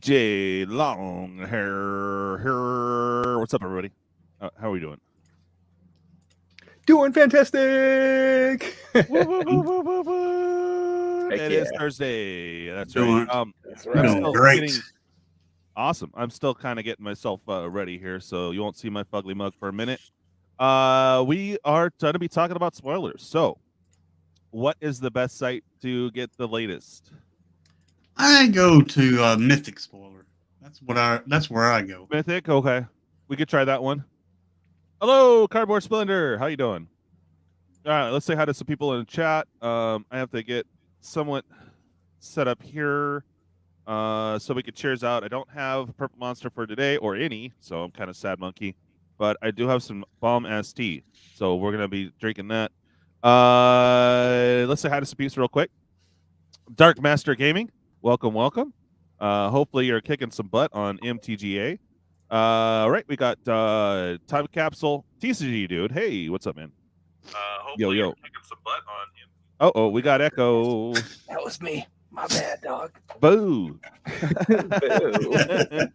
DJ Longhair. What's up, everybody? How are we doing? Doing fantastic. It is Thursday. That's right. That's right. I'm still Great. awesome. I'm still kind of getting myself ready here, so you won't see my fugly mug for a minute. We are going to be talking about spoilers. So, what is the best site to get the latest? I go to Mythic Spoiler. That's where I go. Mythic, okay. We could try that one. Hello, Cardboard Splendor. How you doing? All right, let's say hi to some people in the chat. I have to get somewhat set up here so we could cheers out. I don't have Purple Monster for today or any, so I'm kind of sad monkey. But I do have some bomb ass tea, so we're gonna be drinking that. Let's say hi to some people real quick. Dark Master Gaming, welcome, welcome. Hopefully you're kicking some butt on MTGA. All right, we got Time Capsule TCGDude. Hey, what's up, man? Yo. Kicking some butt on him. We got Echo. That was me. My bad, dog. Boo. Boo.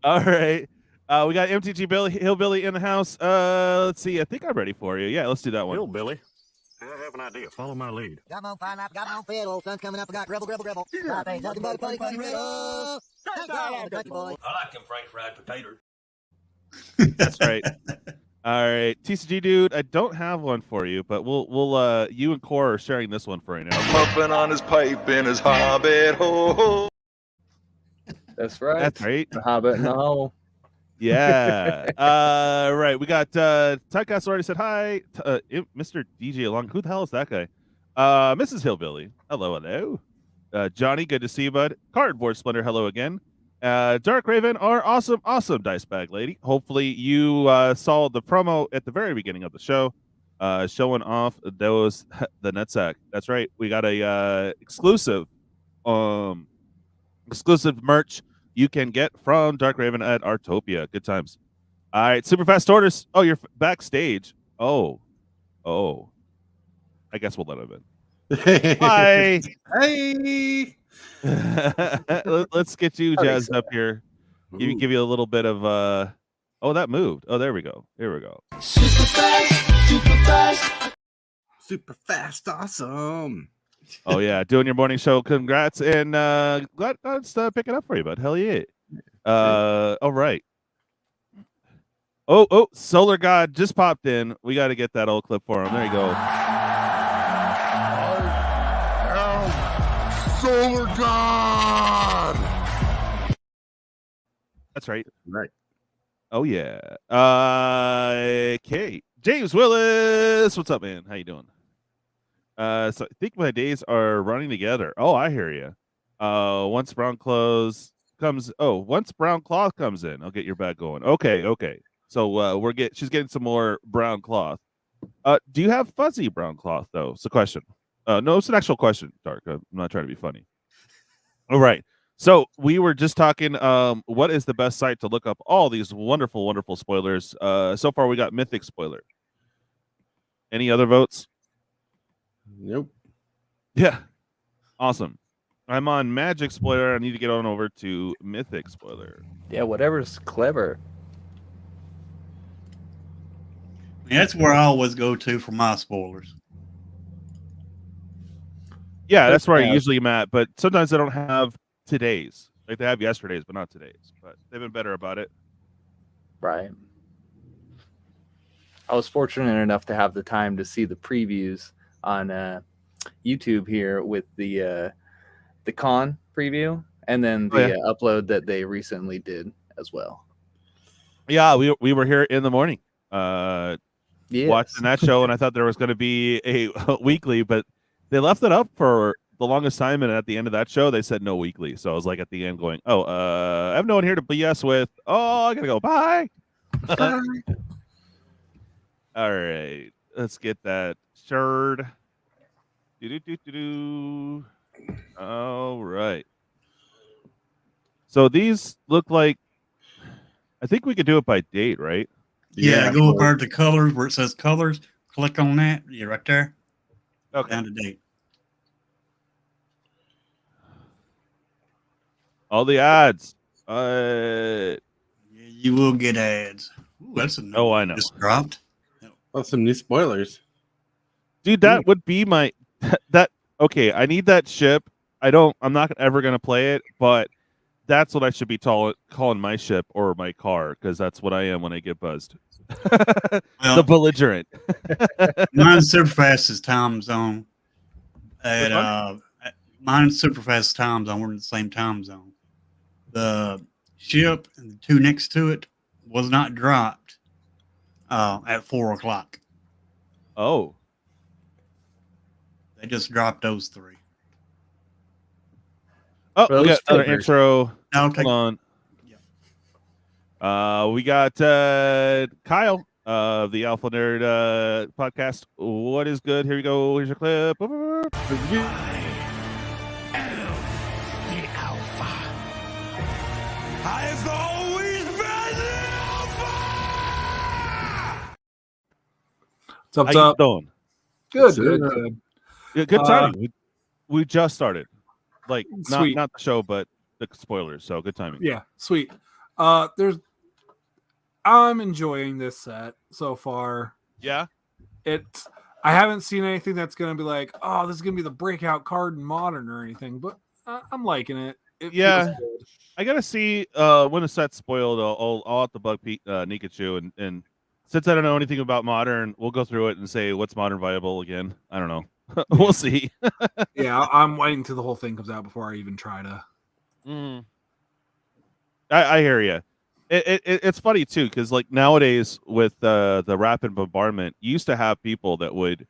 All right. We got MTG Hillbilly in the house. Let's see. I think I'm ready for you. Yeah, let's do that one. Hillbilly? I have an idea. Follow my lead. Got my own fire knife, got my own fiddle. Sun's coming up, I got gribble. Life ain't nothing but a funny riddle. I like them Frank fried potatoes. That's right. All right, TCG dude. I don't have one for you, but we'll you and Qore are sharing this one for right now. Puffing on his pipe in his hobbit hole. That's right. That's right. The Hobbit in the hole. Yeah. Right. We got Tycast already said hi. Mr. DJ Long. Who the hell is that guy? Mrs. Hillbilly. Hello. Johnny, good to see you, bud. Cardboard Splendor, hello again. Dark Raven, our awesome dice bag lady. Hopefully you saw the promo at the very beginning of the show, showing off the nutsack. That's right. We got a exclusive merch you can get from Dark Raven at Artopia. Good times. All right, Super Fast Tortoise. Oh, you're backstage. Oh. I guess we'll let him in. Hi. Hey. Let's get you jazzed up here. Give you a little bit of oh, that moved. Oh, there we go. Here we go. Super fast, awesome. Oh yeah, doing your morning show. Congrats, and glad to pick it up for you, bud. Hell yeah. All right. Oh, Solar God just popped in. We got to get that old clip for him. There you go. Solar God. That's right. Right. Oh yeah. Okay. James Willis, what's up, man? How you doing? So I think my days are running together. Oh, I hear you. Once Brown Cloth comes in, I'll get your bag going. Okay. So she's getting some more brown cloth. Do you have fuzzy brown cloth though? It's a question. No, it's an actual question, Dark. I'm not trying to be funny. All right. So we were just talking. What is the best site to look up all these wonderful spoilers? So far we got Mythic Spoiler. Any other votes? Nope. Yeah. Awesome. I'm on Magic Spoiler. I need to get on over to Mythic Spoiler. Yeah, whatever's clever. That's where I always go to for my spoilers. Yeah, that's where I usually am at, but sometimes I don't have today's. Like they have yesterday's, but not today's. But they've been better about it. Right. I was fortunate enough to have the time to see the previews on YouTube here with the con preview, and then the upload that they recently did as well. Yeah, we were here in the morning Yes. watching that show, and I thought there was going to be a weekly, but they left it up for the longest time, and at the end of that show, they said no weekly. So I was like at the end going, I have no one here to BS with. Oh, I got to go. Bye. All right. Let's get that shirred. All right. So these look like, I think we could do it by date, right? Yeah, go over to colors where it says colors. Click on that. You're right there. Okay. Down to date. All the odds. Uh, Yeah, you will get ads. Ooh, that's a new Oh, one I know. just dropped. Oh, some new spoilers. dude, that would be my that. Okay, I need that ship. I'm not ever gonna play it, but that's what I should be calling my ship or my car, because that's what I am when I get buzzed. The Well, belligerent. mine's super fast as time zone. Which Mine's super fast time zone. We're in the same time zone. The ship and the two next to it was not dropped at 4 o'clock. Oh, They just dropped those three. oh, Well, we got those another flippers. intro. Okay. Hold on. Yeah. We got Kyle of the Alpha Nerd podcast. What is good? Here we go. Here's your clip. I've always been the What's up, How you doing? Good, good, good. Yeah, good timing. We just started. Like Sweet. not the show, but the spoilers. So good timing. Yeah, sweet. I'm enjoying this set so far. Yeah. I haven't seen anything that's going to be like, oh, this is going to be the breakout card in Modern or anything, but I'm liking it. It Yeah. feels good. I gotta see when the set's spoiled. I'll have to bug Nikachu and since I don't know anything about Modern, we'll go through it and say what's Modern viable again. I don't know. We'll see. Yeah, I'm waiting till the whole thing comes out before I even try to. I hear you. It's funny too, because like nowadays with the rapid bombardment, you used to have people that would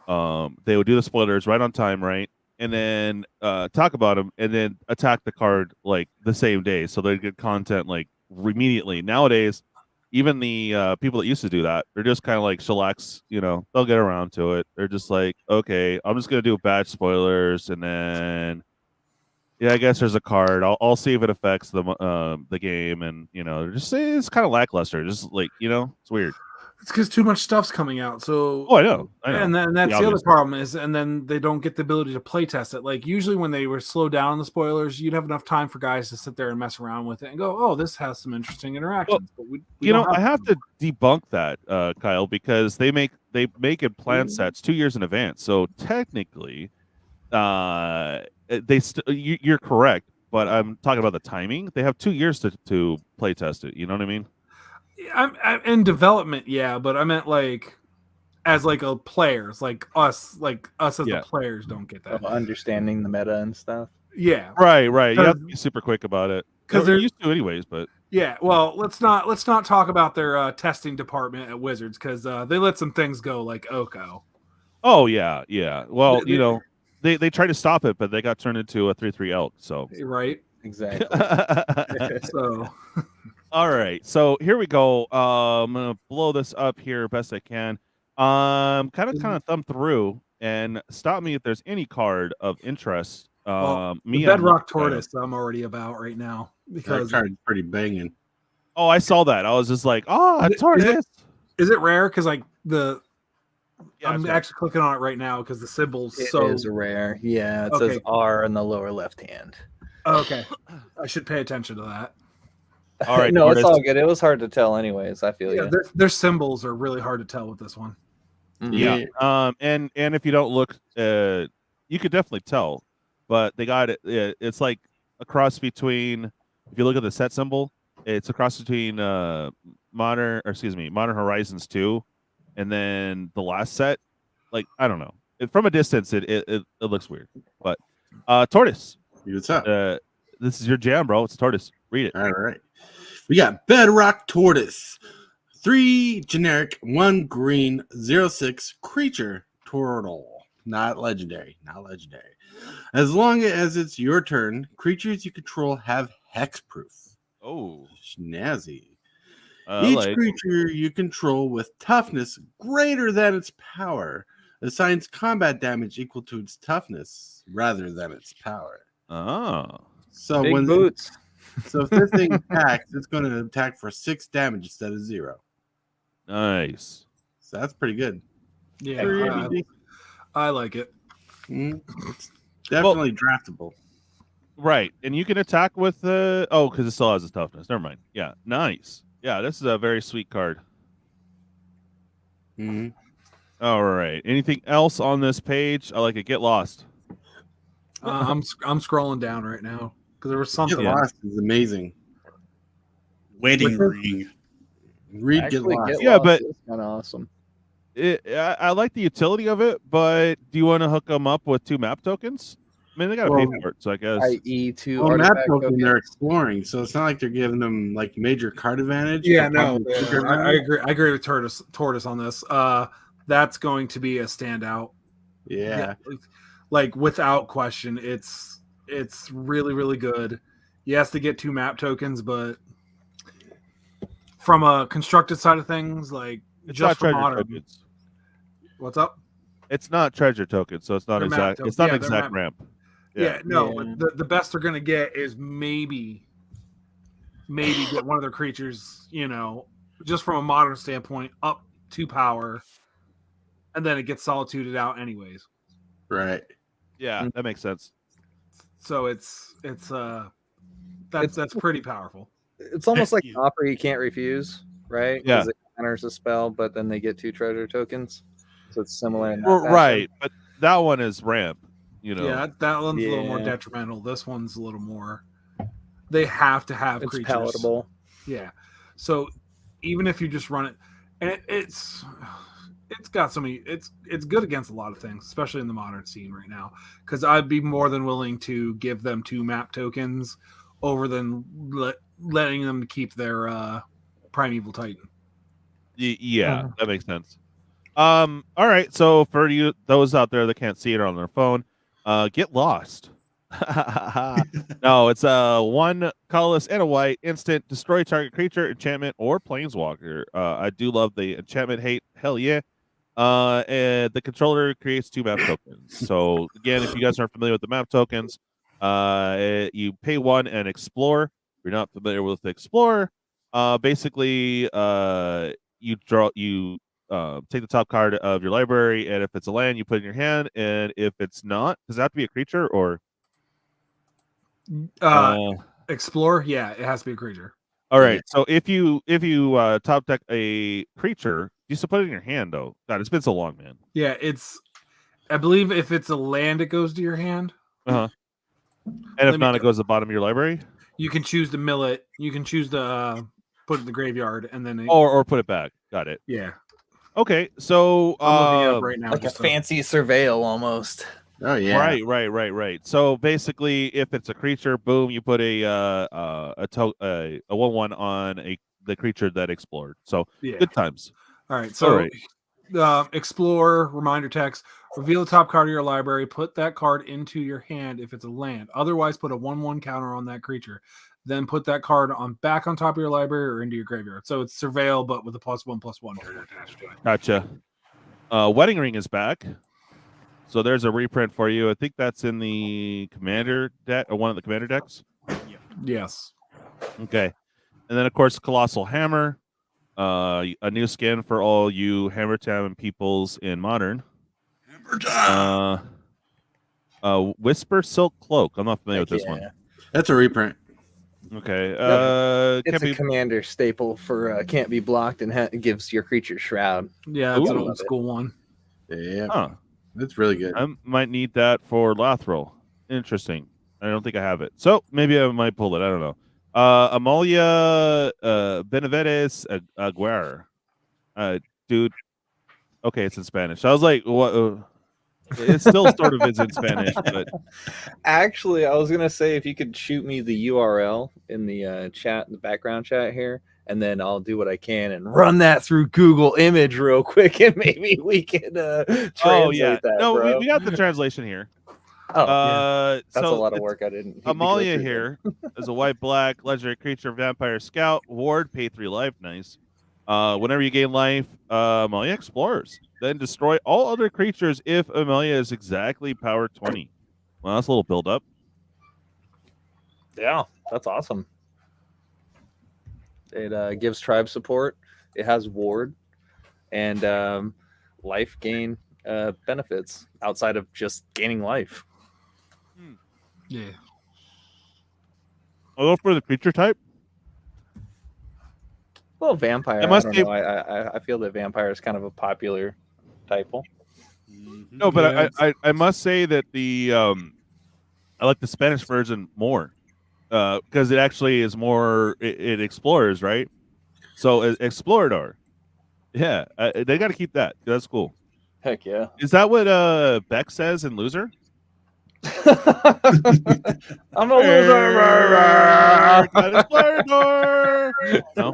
they would do the spoilers right on time, right, and then talk about them, and then attack the card like the same day, so they'd get content like immediately. Nowadays, even the people that used to do that, they're just kind of like chillax. They'll get around to it. They're just like, okay, I'm just gonna do batch spoilers, and then. Yeah, I guess there's a card. I'll see if it affects the game, and it's kind of lackluster. Just like it's weird. It's because too much stuff's coming out. So I know. And then that's the other problem is, and then they don't get the ability to play test it. Like usually when they were slowed down on the spoilers, you'd have enough time for guys to sit there and mess around with it and go, "Oh, this has some interesting interactions." But we I have to debunk that, Kyle, because they make it plan sets 2 years in advance. So technically, you're correct, but I'm talking about the timing. They have 2 years to play test it. You know what I mean? I'm in development, yeah, but I meant like as like a players, like us as the players don't get that. Understanding the meta and stuff. Yeah, right. You have to be super quick about it because they're used to anyways. But yeah, well, let's not talk about their testing department at Wizards because they let some things go like Oko. Oh yeah. Well, they tried to stop it, but they got turned into a 3/3 elk. So right, exactly. So. All right, so here we go. I'm gonna blow this up here best I can. Kind of thumb through and stop me if there's any card of interest. The Bedrock Tortoise I'm already about right now because that card's pretty banging. Oh, I saw that. I was just like, Tortoise. Is it rare? Because like Yeah, I'm actually clicking on it right now because the symbol's It is rare. Yeah, it says R in the lower left hand. Okay, I should pay attention to that. All right, no, Tortoise. it's all good. It was hard to tell, anyways. I feel their symbols are really hard to tell with this one. Mm-hmm. Yeah. And if you don't look, you could definitely tell, but they got it. It's like a cross between. If you look at the set symbol, it's a cross between Modern Horizons 2, and then the last set. Like I don't know. From a distance, it looks weird. But Tortoise. What's up? This is your jam, bro. It's Tortoise. Read it. All right. We got Bedrock Tortoise. 3 generic, 1 green, 0/6 creature turtle. Not legendary. As long as it's your turn, creatures you control have hexproof. Oh. Snazzy. Each creature you control with toughness greater than its power assigns combat damage equal to its toughness rather than its power. Oh. So Big boots. So if this thing attacks, it's going to attack for 6 damage instead of 0. Nice. So that's pretty good. Yeah, I like it. It's definitely draftable. Right, and you can attack with the because it still has its toughness. Never mind. Yeah, nice. Yeah, this is a very sweet card. Mhm. All right. Anything else on this page? I like it. Get lost. I'm scrolling down right now because there was Get something. Lost is amazing. Wedding With- ring. Read Get Actually, Lost. Yeah, but- it's kind of awesome. I like the utility of it, but do you want to hook them up with 2 map tokens? I mean, they got to pay Well, for it, so I guess. I.e. two Well, map artifact token, they're tokens. exploring, so it's not like they're giving them like major card advantage. Yeah, or no, probably super I advantage. agree. I agree with Tortoise on this. That's going to be a standout. Yeah. Like without question, it's really really good. He has to get 2 map tokens, but from a constructed side of things, like It's just not for treasure modern. tokens. What's up? It's not treasure tokens, so it's not They're map exact. tokens. It's not Yeah, an they're exact map- ramp. Yeah, no, Yeah. but the best they're gonna get is maybe get one of their creatures, just from a modern standpoint, up to power, and then it gets solituded out anyways. Right. Yeah, that makes sense. So that's pretty powerful. It's almost like Yeah. Pauper you can't refuse, right? Yeah. 'Cause it enters a spell, but then they get 2 treasure tokens. So it's similar in that Well, fashion. right, but that one is ramp. You know. Yeah, that one's a little more Yeah. detrimental. This one's a little more. They have to have It's creatures. palatable. Yeah. So even if you just run it, and it's got so many. It's good against a lot of things, especially in the modern scene right now. Because I'd be more than willing to give them 2 map tokens over than letting them keep their Primeval Titan. Yeah, that makes sense. All right. So for you, those out there that can't see it on their phone, get lost. No, it's 1 colorless and a white instant, destroy target creature, enchantment, or planeswalker. I do love the enchantment hate. Hell yeah. And the controller creates 2 map tokens. So again, if you guys aren't familiar with the map tokens, you pay 1 and explore. If you're not familiar with explore, basically, you take the top card of your library, and if it's a land, you put it in your hand, and if it's not, does it have to be a creature or? Explore, yeah, it has to be a creature. All right. So if you top deck a creature, you still put it in your hand though. God, it's been so long, man. Yeah, I believe if it's a land, it goes to your hand. And if not, it goes to the bottom of your library. You can choose to mill it. You can choose to put it in the graveyard, and then Or put it back. Got it. yeah. Okay. So I'm looking it up right now. Like a just to- fancy surveil almost. Oh yeah. Right. So basically, if it's a creature, boom, you put a 1/1 on the creature that explored. So yeah. good times. All right. So, All explore, reminder text, reveal the top card of your library, put that card into your hand if it's a land. Otherwise, put a 1/1 counter on that creature. Then put that card back on top of your library or into your graveyard. So it's surveil, but with a +1/+1 trigger attached to it. Gotcha. Wedding Ring is back. So there's a reprint for you. I think that's in the commander deck or one of the commander decks. Yes. Okay. And then of course Colossal Hammer. A new skin for all you Hammer Town peoples in modern. Whisper Silk Cloak. I'm not familiar with this one. That's a reprint. Okay. It's a commander staple for can't be blocked and gives your creature shroud. Yeah, it's an Ooh. old school one. Yeah. Huh. That's really good. I might need that for Lathril. Interesting. I don't think I have it. So maybe I might pull it. I don't know. Amalia Benavides Aguirre. Dude. Okay, it's in Spanish. I was like, what? It still sort of is in Spanish, but Actually, I was gonna say if you could shoot me the URL in the chat, in the background chat here, and then I'll do what I can and run that through Google Image real quick, and maybe we can translate that. No, bro. we got the translation here. Oh, that's so a lot of it's work. I didn't. need to go Amalia through here is a white black legendary creature, vampire scout, ward, pay 3 life. Nice. Whenever you gain life, Amalia explores. Then destroy all other creatures if Amalia is exactly power 20. Well, that's a little build up. Yeah, that's awesome. It gives tribe support. It has ward and life gain benefits outside of just gaining life. Yeah. I'll go for the creature type. Well, vampire. I must I say- don't know. I feel that vampire is kind of a popular type. No, but Yeah, I must say that the I like the Spanish version more because it actually is more it explores, right? So explorador, yeah, they got to keep that. That's cool. Heck yeah. Is that what Beck says in Loser? I'm a loser. Got explorador. No?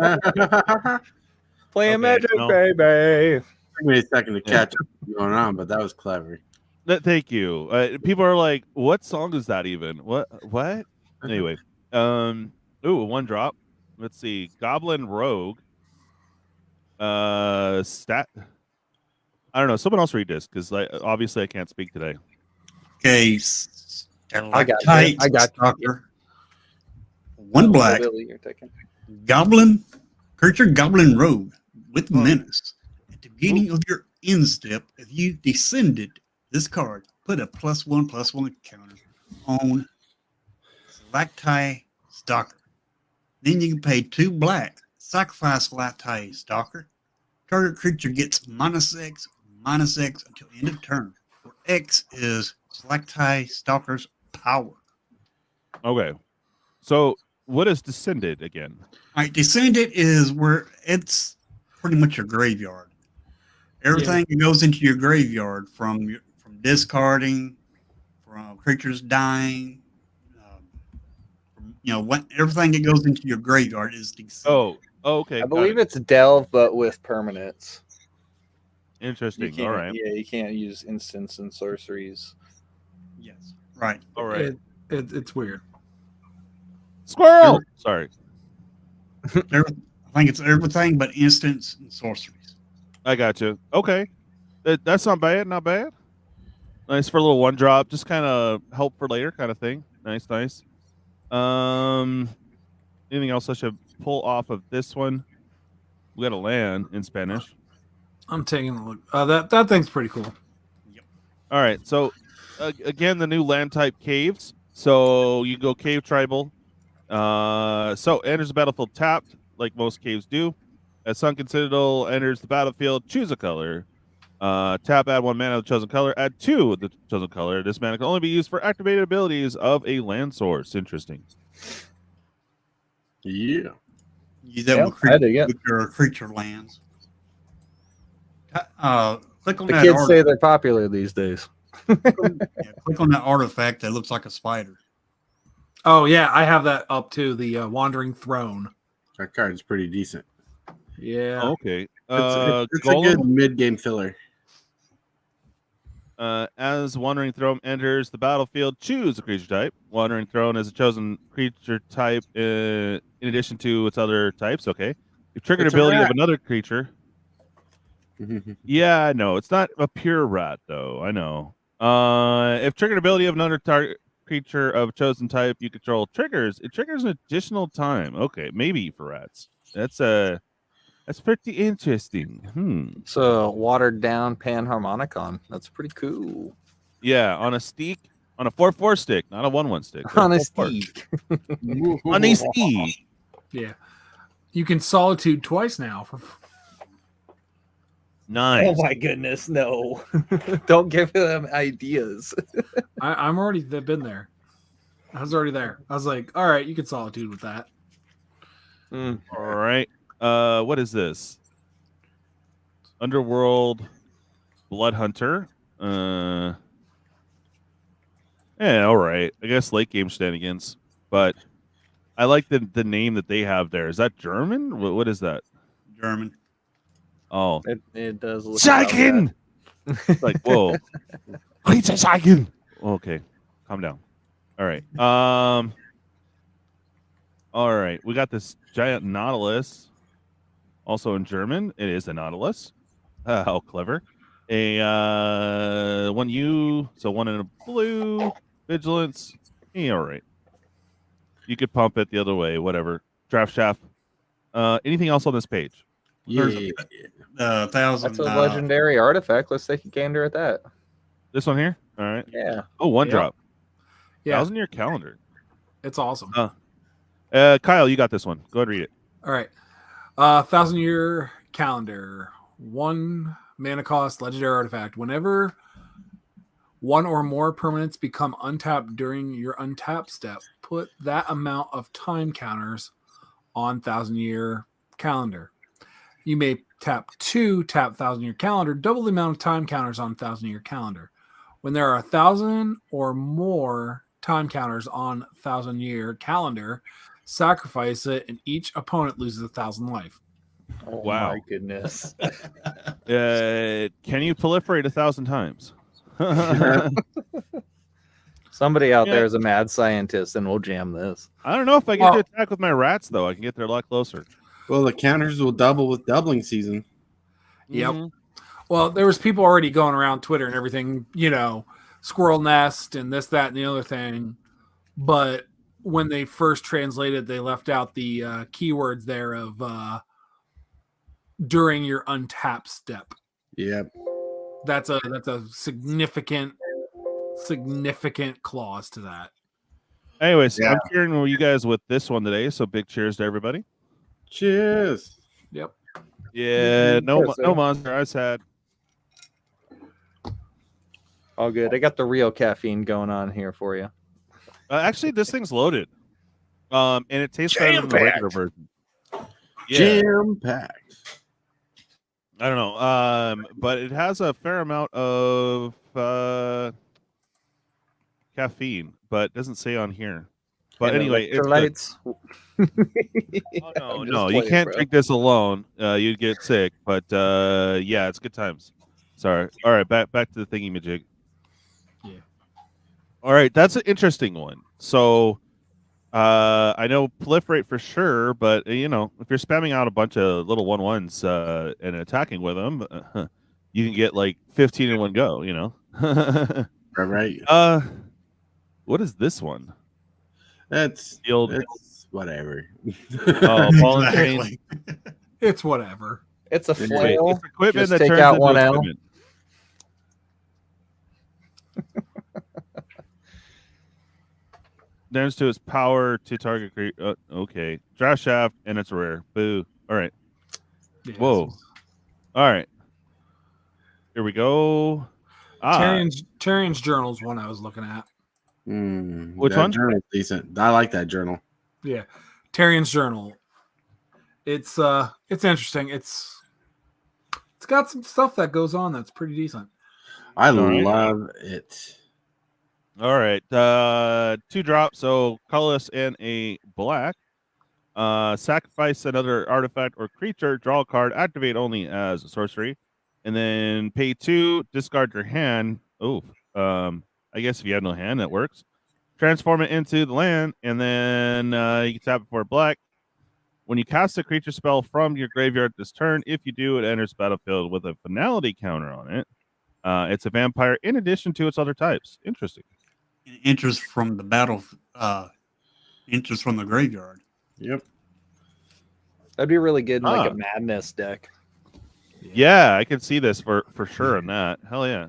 Playing Okay, Magic, no. baby. Took me a second to catch up what's going on, but that was clever. Thank you. People are like, "What song is that even?" What? Anyway, ooh, one drop. Let's see, Goblin Rogue. Stat. I don't know. Someone else read this because obviously I can't speak today. Okay. I got Tight you. stalker. One black. Billy, you're taking. Goblin. Creature Goblin Rogue with Menace. At the beginning of your end step, if you descended this card, put a +1/+1 counter on Lactai Stalker. Then you can pay 2 black. Sacrifice Lactai Stalker. Target creature gets -X until end of turn. Where X is Lactai Stalker's power. Okay, so what is Descended again? All right, Descended is where it's pretty much your graveyard. Everything that goes into your graveyard from discarding, from creatures dying, everything that goes into your graveyard is Descended. Oh, okay. I believe it's Delve, but with permanents. Interesting. All right. Yeah, you can't use instants and sorceries. Yes, right. All right. It's weird. Squirrel. Sorry, I think it's everything but instants and sorceries. I got you. Okay, that's not bad. Not bad. Nice for a little one drop. Just kind of help for later, kind of thing. Nice. Anything else I should pull off of this one? We got a land in Spanish. I'm taking a look. That thing's pretty cool. All right. So again, the new land type caves. So you go cave tribal. So enters the battlefield tapped, like most caves do. As Sunken Citadel enters the battlefield, choose a color. Tap, add 1 mana of the chosen color, add 2 of the chosen color. This mana can only be used for activated abilities of a land source. Interesting. Yeah. Use that Yeah, with, I dig it. with your creature lands. Click on The that kids say they're popular these days. click on that artifact that looks like a spider. Oh yeah, I have that up too. The Wandering Throne. That card's pretty decent. Yeah. Okay. It's a good mid-game filler. As Wandering Throne enters the battlefield, choose a creature type. Wandering Throne is a chosen creature type in addition to its other types. Okay. If triggered It's a ability of rat. another creature. Yeah, I know. It's not a pure rat, though. I know. If triggered ability of another target creature of chosen type you control triggers, it triggers an additional time. Okay, maybe for rats. That's pretty interesting. It's a watered down Panharmonicon. That's pretty cool. Yeah, on a 4/4 stick, not a 1/1 stick. On a 4/4. steak. On a stick. Yeah. You can Solitude twice now. Nice. Oh my goodness, no. Don't give them ideas. I'm already been there. I was already there. I was like, all right, you can Solitude with that. All right. What is this? Underworld Blood Hunter. Yeah, all right. I guess late game shenanigans, but I like the name that they have there. Is that German? What is that? German. Oh, It does look Scheichen! It's like, whoa. It's a Scheichen! Okay, calm down. All right. All right. We got this giant Nautilus. Also in German, it is a Nautilus. How clever. A 1U, so 1 in a blue. Vigilance. Yeah, all right. You could pump it the other way, whatever. Draft shaft. Anything else on this page? Yeah. 1,000. That's a legendary artifact. Let's take a gander at that. This one here? All right. Yeah. Oh, one Yeah. drop. Yeah. 1,000 year calendar. It's awesome. Kyle, you got this one. Go ahead and read it. All right. 1,000-year calendar. 1 mana cost legendary artifact. Whenever one or more permanents become untapped during your untap step, put that amount of time counters on 1,000-year calendar. You may tap 1,000-year calendar, double the amount of time counters on 1,000-year calendar. When there are 1,000 or more time counters on 1,000-year calendar, sacrifice it, and each opponent loses 1,000 life. Oh Wow. my goodness. Can you proliferate 1,000 times? Somebody out there is a mad scientist, and we'll jam this. I don't know if I get to attack with my rats, though. I can get there a lot closer. Well, the counters will double with doubling season. Yep. Mhm. Well, there was people already going around Twitter and everything, squirrel nest and this, that, and the other thing. But when they first translated, they left out the keywords there of during your untap step. Yep. That's a significant clause to that. Anyways, Yeah. I'm cheering with you guys with this one today, so big cheers to everybody. Cheers. Yep. Yeah, no Yes, sir. monster. I sad. All good. I got the real caffeine going on here for you. Actually, this thing's loaded, and it tastes better than the regular version. Yeah, Jam packed. I don't know, but it has a fair amount of caffeine, but it doesn't say on here. But And anyway, it's good. electrolytes. Oh, no, I'm just no, you playing, can't bro. drink this alone. You'd get sick. But yeah, it's good times. Sorry. All right, back to the thingy majig. Yeah. All right, that's an interesting one. So I know proliferate for sure, but if you're spamming out a bunch of little 1/1s and attacking with them, you can get like 15 in one go. Right. What is this one? That's Field. whatever. Oh, ball and chain. Exactly. It's whatever. It's a Wait, flail. it's equipment Just that take turns out into one L. equipment. Damage to his power to target. Okay. Draft shaft, and it's rare. Boo. All right. Yeah, Whoa. All right. Here we go. Tarian's Journal is one I was looking at. Which that one? Journal's decent. I like that journal. Yeah, Tarian's Journal. It's interesting. It's got some stuff that goes on that's pretty decent. I right. love it. All right. 2 drops, so colorless and a black. Sacrifice another artifact or creature, draw a card, activate only as a sorcery, and then pay 2, discard your hand. Oh, I guess if you have no hand, that works. Transform it into the land, and then you can tap it for black. When you cast a creature spell from your graveyard this turn, if you do, it enters battlefield with a finality counter on it. It's a vampire in addition to its other types. Interesting. Enters from the battle. Enters from the graveyard. Yep. That'd be really good in like Ah. a madness deck. Yeah, I can see this for sure in that. Hell yeah.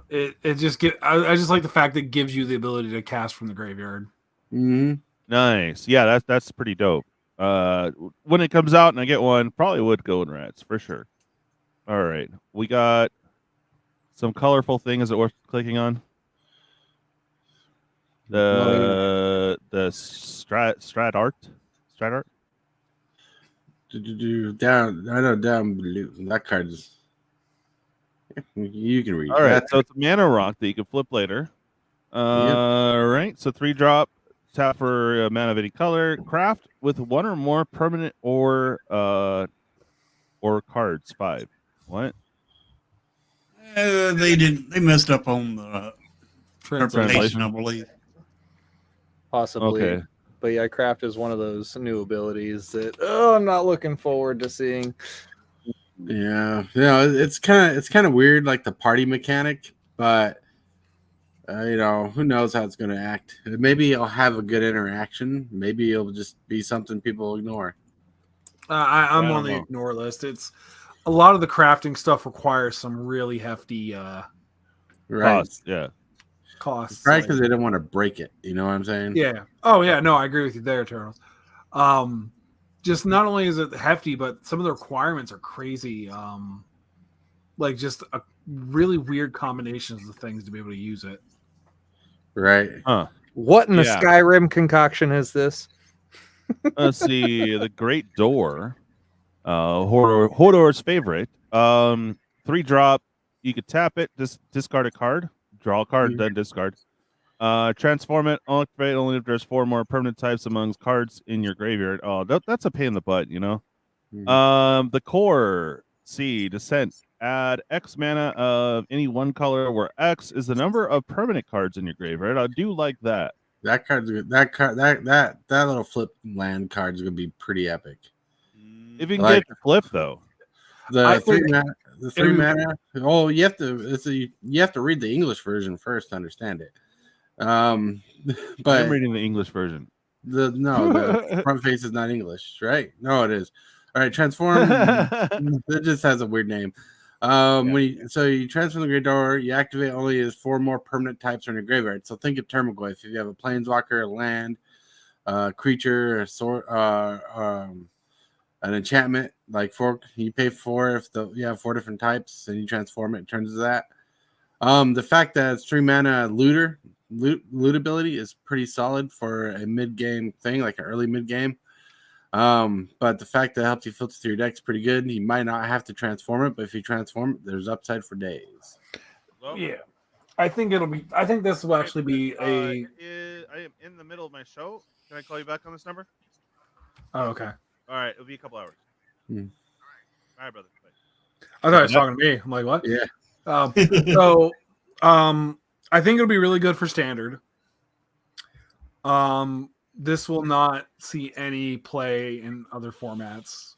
It just I just like the fact that it gives you the ability to cast from the graveyard. Mm-hmm. Nice. Yeah, that's pretty dope. When it comes out and I get one, probably would go in rats for sure. All right, we got some colorful things that we're clicking on. The strat art. Down. I know down blue. That card is. You can read. All right, that. so it's a mana rock that you can flip later. All right, so 3 drop, tap for a mana of any color, craft with 1 or more permanent or cards. 5. What? They messed up on the Translation. interpretation, I believe. Possibly. Okay. But yeah, craft is one of those new abilities that I'm not looking forward to seeing. Yeah, it's kind of weird, like the party mechanic, but who knows how it's going to act. Maybe it'll have a good interaction. Maybe it'll just be something people ignore. I'm I don't on the know. ignore list. It's a lot of the crafting stuff requires some really hefty Right? Cost, yeah. costs. Right, like- because they don't want to break it. You know what I'm saying? Yeah. Oh, yeah. No, I agree with you there, Turtles. Just not only is it hefty, but some of the requirements are crazy. Like just a really weird combinations of things to be able to use it. Right. Huh. What in the Yeah. Skyrim concoction is this? Let's see. The Great Door. Hodor's favorite. 3-drop. You could tap it, discard a card, draw a card, then discard. Transform it. Only if there's 4 more permanent types amongst cards in your graveyard. Oh, that's a pain in the butt, you know. The Qore Descent. Add X mana of any one color, where X is the number of permanent cards in your graveyard. I do like that. That card's good. That little flip land card is gonna be pretty epic. If you can Like- get the flip though. I The three think- mana. The 3 mana. Oh, you have to read the English version first to understand it. But I'm reading the English version. the front face is not English, right? No, it is. All right, transform. It just has a weird name. When you transform the Great Door, you activate only as 4 more permanent types in your graveyard. So think of Termagoyf. If you have a Planeswalker, a land, creature, a sword, an enchantment, like 4, you pay 4 if you have 4 different types, and you transform it turns to that. The fact that it's 3 mana loot ability is pretty solid for a mid game thing, like an early mid game. But the fact that it helps you filter through your deck's pretty good. You might not have to transform it, but if you transform it, there's upside for days. Yeah, I think this will actually be a. I am in the middle of my show. Can I call you back on this number? Oh, okay. All right, it'll be a couple hours. All right, brother. Bye. I thought he was talking to me. I'm like, what? Yeah. I think it'll be really good for standard. This will not see any play in other formats.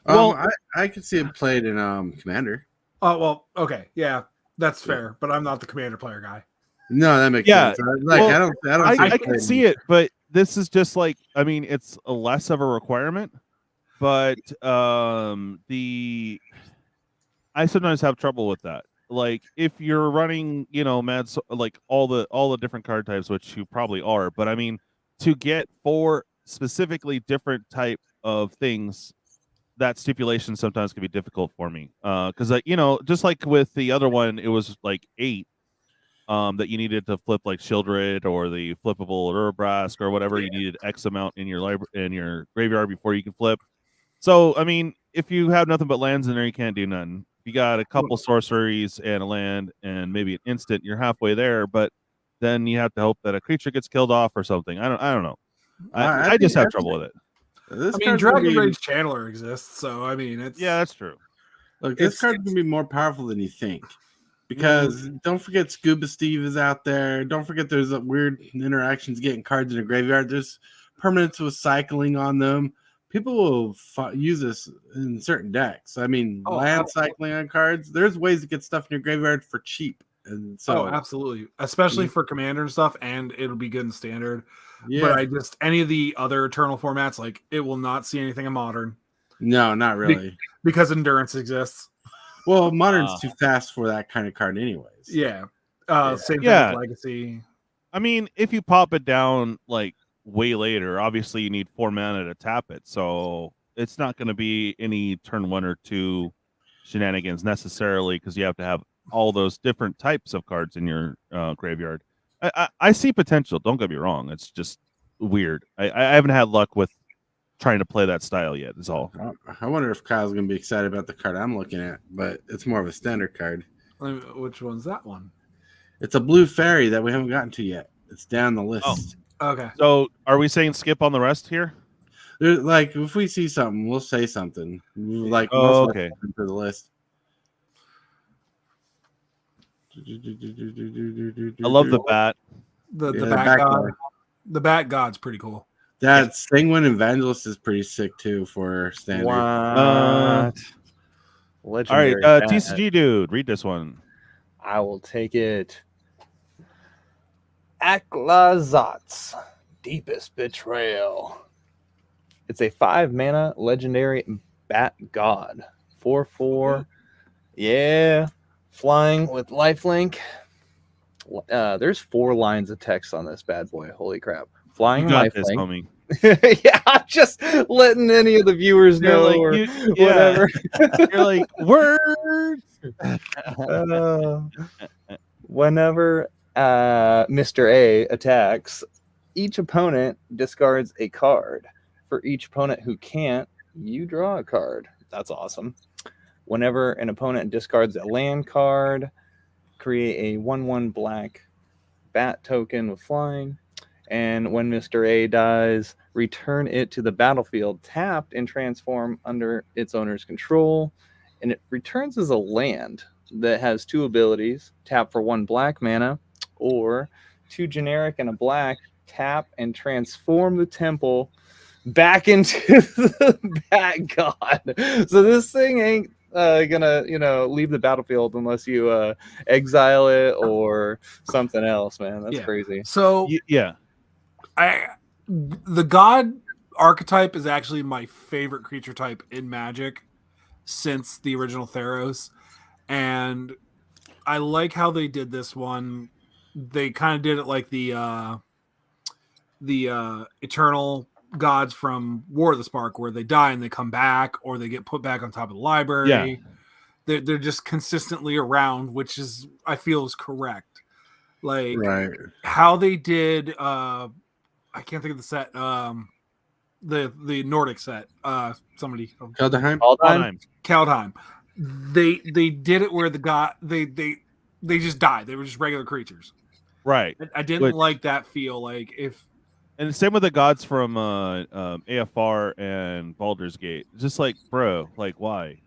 Well- I could see it played in Commander. Oh, well, okay. Yeah, that's fair. But I'm not the commander player guy. No, that makes Yeah, sense. Like well, I don't see I it can played see it, but this is just like, I mean, it's a less of a requirement, but I sometimes have trouble with that. Like if you're running, like all the different card types, which you probably are, but I mean, to get 4 specifically different type of things, that stipulation sometimes can be difficult for me. Because just like with the other one, it was like 8 that you needed to flip, like Shieldred or the flippable Urabrask or whatever. You needed X amount in your graveyard before you can flip. So I mean, if you have nothing but lands in there, you can't do nothing. If you got a couple sorceries and a land and maybe an instant, you're halfway there. But then you have to hope that a creature gets killed off or something. I don't know. I just have trouble with it. This I mean, card's gonna Dragon be- Rage Channeler exists, so I mean, it's Yeah, that's true. Look, this It's- card's gonna be more powerful than you think. Because don't forget Scuba Steve is out there. Don't forget there's weird interactions getting cards in a graveyard. There's permanents with cycling on them. People will use this in certain decks. I mean, land cycling on cards. There's ways to get stuff in your graveyard for cheap. And so, absolutely, especially for commander and stuff, and it'll be good in standard. yeah. But any of the other eternal formats, like it will not see anything in modern No, not really. because endurance exists. Well, modern's too fast for that kind of card, anyways. Yeah. Same thing Yeah. with Legacy. I mean, if you pop it down like way later, obviously you need 4 mana to tap it. So it's not going to be any turn 1 or 2 shenanigans necessarily, because you have to have all those different types of cards in your graveyard. I see potential. Don't get me wrong. It's just weird. I haven't had luck with trying to play that style yet. Is all. I wonder if Kyle's going to be excited about the card I'm looking at, but it's more of a standard card. Which one's that one? It's a blue fairy that we haven't gotten to yet. It's down the list. Okay. So are we saying skip on the rest here? There's, like, if we see something, we'll say something. Like, Oh, most of okay. us to the list. I love the bat. The Yeah, Bat back God. there. The Bat God's pretty cool. That Sanguine Evangelist is pretty sick too for standard. All right, Legendary bat. TCG dude, read this one. I will take it. Aklazot's Deepest Betrayal. It's a 5 mana legendary bat god. 4/4. Yeah. Flying with lifelink. There's 4 lines of text on this bad boy. Holy crap. Flying You got this, lifelink. homie. Yeah, I'm just letting any of the viewers You're know like, or yeah. whatever. You're like, words. Whenever Mr. A attacks, each opponent discards a card. For each opponent who can't, you draw a card. That's awesome. Whenever an opponent discards a land card, create a 1/1 black bat token with flying. And when Mr. A dies, return it to the battlefield tapped and transform under its owner's control. And it returns as a land that has 2 abilities: tap for 1 black mana, or 2 generic and a black, tap and transform the temple back into the Bat God. So this thing ain't gonna leave the battlefield unless you exile it or something else, man. That's crazy. So Yeah. The god archetype is actually my favorite creature type in Magic since the original Theros, and I like how they did this one. They kind of did it like the eternal gods from War of the Spark, where they die and they come back, or they get put back on top of the library. They're just consistently around, which is, I feel, is correct. Like how they did I can't think of the set. The Nordic set. Somebody. Kaldheim. They did it where the god they just died. They were just regular creatures. Right. I didn't like that feel. Like if. And the same with the gods from AFR and Baldur's Gate. Just like, bro, like why?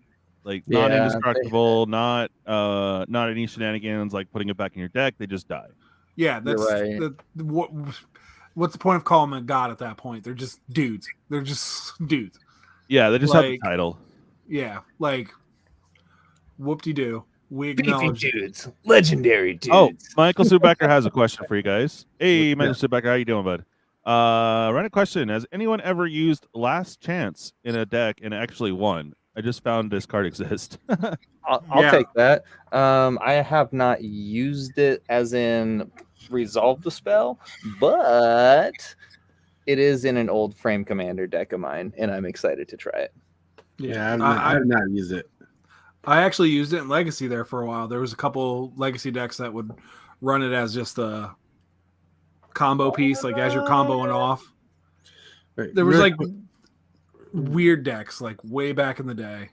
Like not indestructible, not any shenanigans like putting it back in your deck. They just die. Yeah, that's what's the point of calling them a god at that point? They're just dudes. They're just dudes. Yeah, they just have the title. Yeah, like whoop-de-doo. We acknowledge dudes, legendary dudes. Oh, Michael Subacker has a question for you guys. Hey, Michael Subacker, how you doing, bud? Random question: has anyone ever used Last Chance in a deck and actually won? I just found this card exists. I'll take that. I have not used it as in resolve the spell, but it is in an old Frame Commander deck of mine, and I'm excited to try it. Yeah, I've not used it. I actually used it in Legacy there for a while. There was a couple Legacy decks that would run it as just a combo piece, like as you're comboing off. There was like weird decks, like way back in the day.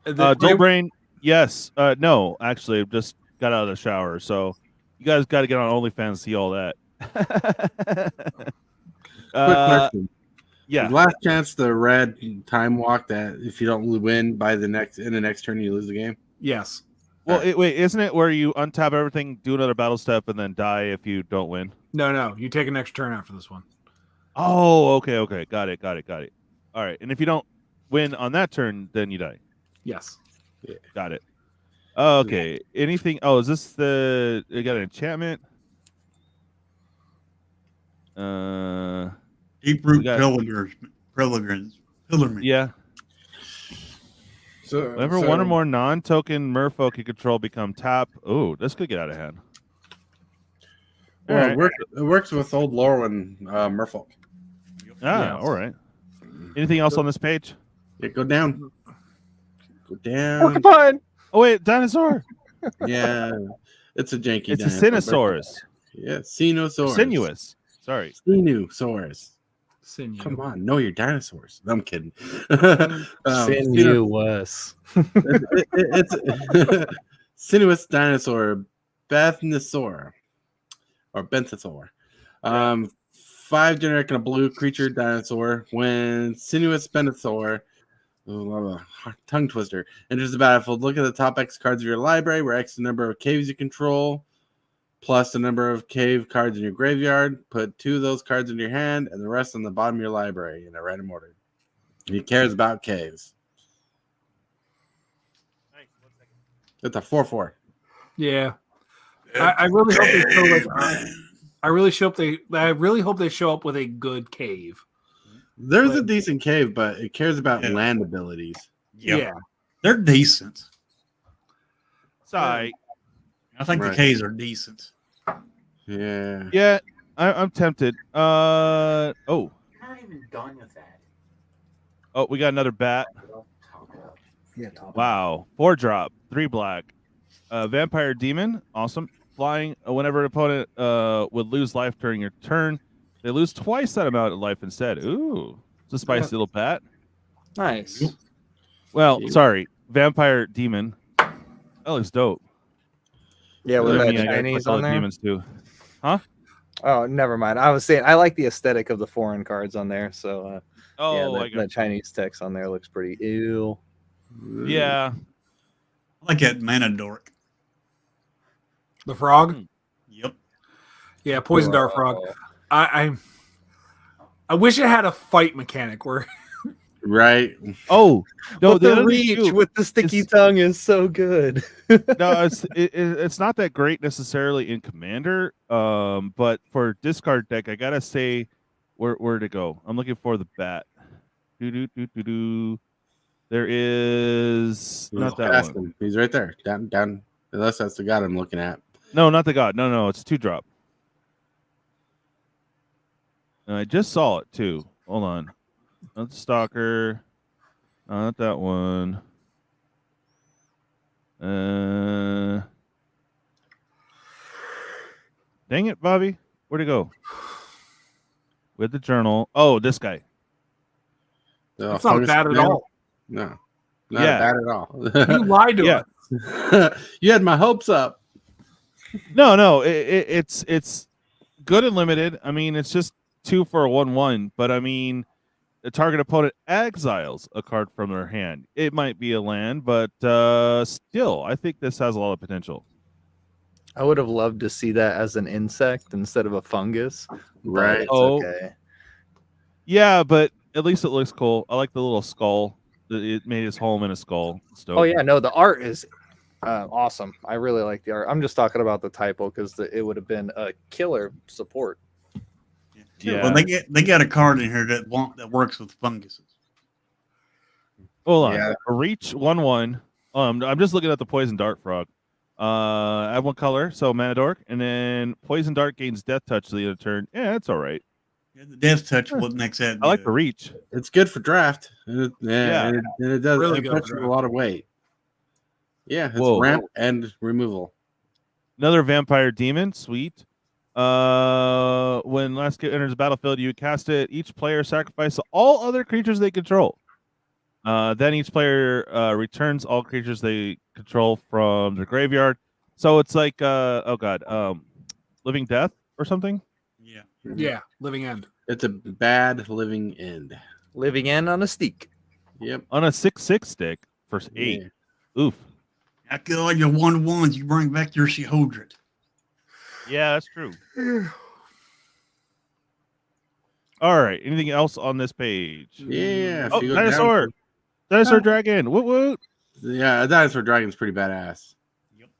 Dull Brain, yes. No, actually, I just got out of the shower, so you guys got to get on OnlyFans to see all that. Quick question. Yeah. Last Chance, the red time walk that if you don't win in the next turn, you lose the game? Yes. Well, wait, isn't it where you untap everything, do another battle step, and then die if you don't win? No. You take an extra turn after this one. Oh, okay. Got it. All right. And if you don't win on that turn, then you die. Yes. Yeah. Got it. Okay. Anything? Oh, is this you got an enchantment? Deep Root Pilgrims. Yeah. So whenever one or more non-token merfolk you control become tap. Oh, this could get out of hand. Well, it works with old Lorwyn merfolk. All right. Anything else on this page? Yeah, go down. Go down. Porcupine. Oh wait, dinosaur. Yeah, it's a janky. It's a Sinosaurus. Yeah, Sinosaurus. Sinuous. Sorry. Sinusaurus. Sinew. Come on, know your dinosaurs. I'm kidding. Sinuous. It's sinuous dinosaur, Bethnosaur, or Benthosaur. 5 generic and a blue creature dinosaur. When sinuous Benthosaur, tongue twister, enters the battlefield, look at the top X cards of your library, where X is the number of caves you control, plus the number of cave cards in your graveyard. Put 2 of those cards in your hand and the rest on the bottom of your library in a random order. He cares about caves. It's a 4/4. Yeah. I really hope they show I really hope they show up with a good cave. There's a decent cave, but it cares about land abilities. Yep. Yeah. They're decent. Sorry. I think the caves are decent. Yeah. Yeah. I'm tempted. Oh, I'm not even done with that. oh, we got another bat. Yeah, top. Wow, 4-drop, 3 black. Vampire Demon, awesome. Flying. Whenever an opponent would lose life during your turn, they lose twice that amount of life instead. Ooh, it's a spicy little bat. Nice. Well, sorry, Vampire Demon. That looks dope. Yeah, with I that mean, I gotta Chinese click all on the there. demons too. Huh? Oh, never mind. I was saying I like the aesthetic of the foreign cards on there. So Oh, yeah, I got that Chinese text on there looks pretty ew. yeah. I like that mana dork. The frog. Yep. Yeah, poison dart frog. I wish it had a fight mechanic where Right. Oh no, But the other thing, reach too, with the sticky is- tongue is so good. no, it's not that great necessarily in Commander. But for discard deck, I gotta say, where to go? I'm looking for the bat. Do. There is not that Ask one. him. He's right there. Down. Unless that's the god I'm looking at. No, not the god. No, it's 2-drop. And I just saw it too. Hold on. Not the stalker. Not that one. Dang it, Bobby. Where'd it go? With the journal. Oh, this guy. Oh, it's not fungus bad at man? all. No. Not Yeah. bad at all. You lied to Yeah. us. You had my hopes up. No. It's good and limited. I mean, it's just 2 for a 1/1. But I mean, the target opponent exiles a card from their hand. It might be a land, but still, I think this has a lot of potential. I would have loved to see that as an insect instead of a fungus. but Right. It's Oh. okay. Yeah, but at least it looks cool. I like the little skull. It made his home in a skull. It's dope. Oh yeah, no, the art is awesome. I really like the art. I'm just talking about the typo because it would have been a killer support. Yeah. Well, they got a card in here that works with funguses. Hold on. Yeah. A reach 1/1. I'm just looking at the poison dart frog. Add 1 color, so mana dork, and then poison dart gains death touch to the end of turn. Yeah, that's all right. Yeah, the death touch what makes that. I like the reach. It's good for draft. Yeah. And it does Really it good puts for a draft. lot of weight. Yeah, it's Whoa. ramp and removal. Another vampire demon. Sweet. When last kit enters the battlefield, you cast it. Each player sacrifices all other creatures they control. Then each player returns all creatures they control from their graveyard. So it's like living death or something. Yeah. Yeah, living end. It's a bad living end. Living in on a steak. Yep. On a 6/6 stick for 8. Yeah. Oof. I kill all your 1/1s. You bring back your Sheholdred. Yeah, that's true. All right. Anything else on this page? Yeah. Oh, if you go down- dinosaur dragon. Woot woot. Yeah, a dinosaur dragon's pretty badass.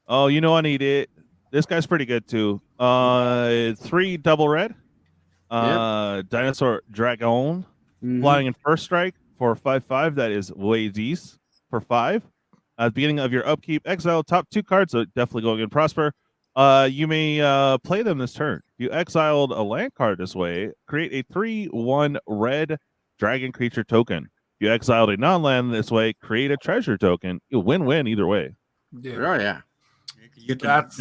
Oh, you know I need it. This guy's pretty good too. 3 double red. Dinosaur dragon Mhm. flying in first strike for 5/5. That is way decent for 5. At the beginning of your upkeep, exile top 2 cards. So definitely going to prosper. You may play them this turn. If you exiled a land card this way, create a 3/1 red dragon creature token. If you exiled a non-land this way, create a treasure token. You win-win either way. Yeah. Oh yeah. You get the That's-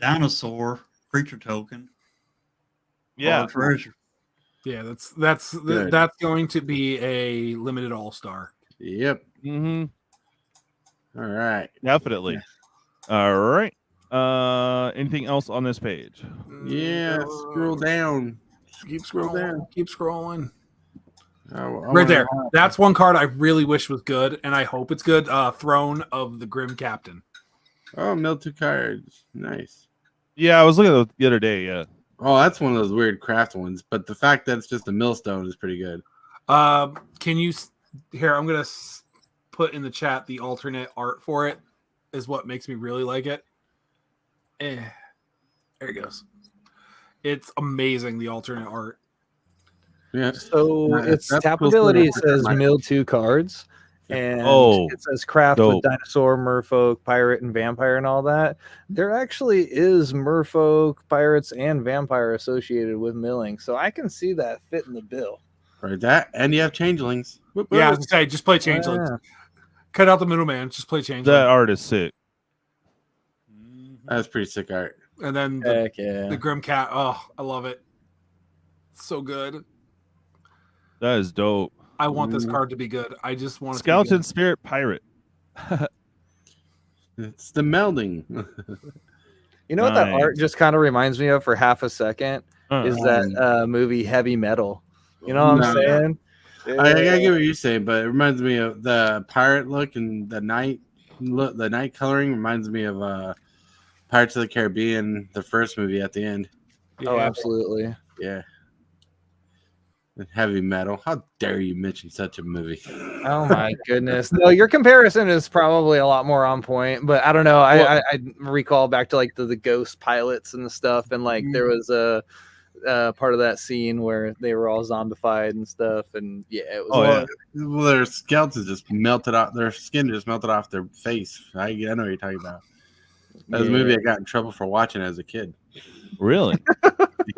dinosaur creature token. Yeah. or treasure. Yeah, that's Good. that's going to be a limited all-star. Yep. Mm-hmm. All right. Definitely. All right. Anything else on this page? Yeah. Scroll down. Keep Scroll scrolling. down. Keep scrolling. I Right there. That's one card I really wish was good, and I hope it's good. Throne of the Grim Captain. Oh, mill 2 cards. Nice. Yeah, I was looking at it the other day. Yeah. Oh, that's one of those weird craft ones. But the fact that it's just a millstone is pretty good. Can you here? I'm gonna put in the chat the alternate art for it. Is what makes me really like it. There it goes. It's amazing, the alternate art. Yeah. So Yeah, its that's tap cool ability stuff. says mill 2 cards, And Oh, it says craft dope. with dinosaur, merfolk, pirate, and vampire and all that. There actually is merfolk, pirates, and vampire associated with milling. So I can see that fit in the bill. Right, that, and you have changelings. Whoop, Yeah, I whoop. was gonna say, just play changelings. Yeah. Cut out the middleman. Just play changelings. That art is sick. That's pretty sick art. And then Heck yeah. the Grim Cat. Oh, I love it. So good. That is dope. I want this card to be good. I just want it Skeleton to be Spirit Pirate. It's the melding. You know what that Nice. art just kind of reminds me of for half a second? Is that movie Heavy Metal. You know what I'm No. saying? I get what you're saying, but it reminds me of the pirate look and the night look. The night coloring reminds me of Pirates of the Caribbean, the first movie at the end. good. Oh, Yeah. absolutely. Yeah. Heavy Metal. How dare you mention such a movie? Oh my goodness. No, your comparison is probably a lot more on point, but I don't know. I recall back to like the ghost pilots and the stuff, and like there was a part of that scene where they were all zombified and stuff, and yeah, it was. Oh, yeah. Well, their skeletons just melted off. Their skin just melted off their face. I know what you're talking about. That was a movie I got in trouble for watching as a kid. Really?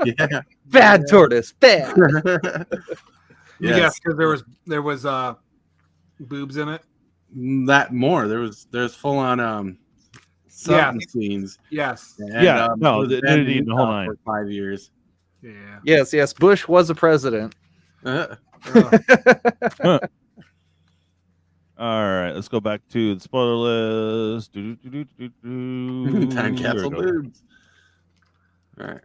Yeah. Bad Tortoise, bad. Yes, because there was boobs in it. That more. There's full on something scenes. Yes. And, Yeah, no, it was they banned didn't in need the whole Utah nine. for 5 years. Yeah. Yes, Bush was a president. All right, let's go back to the spoiler list. Time There capsule we go. boobs. All right.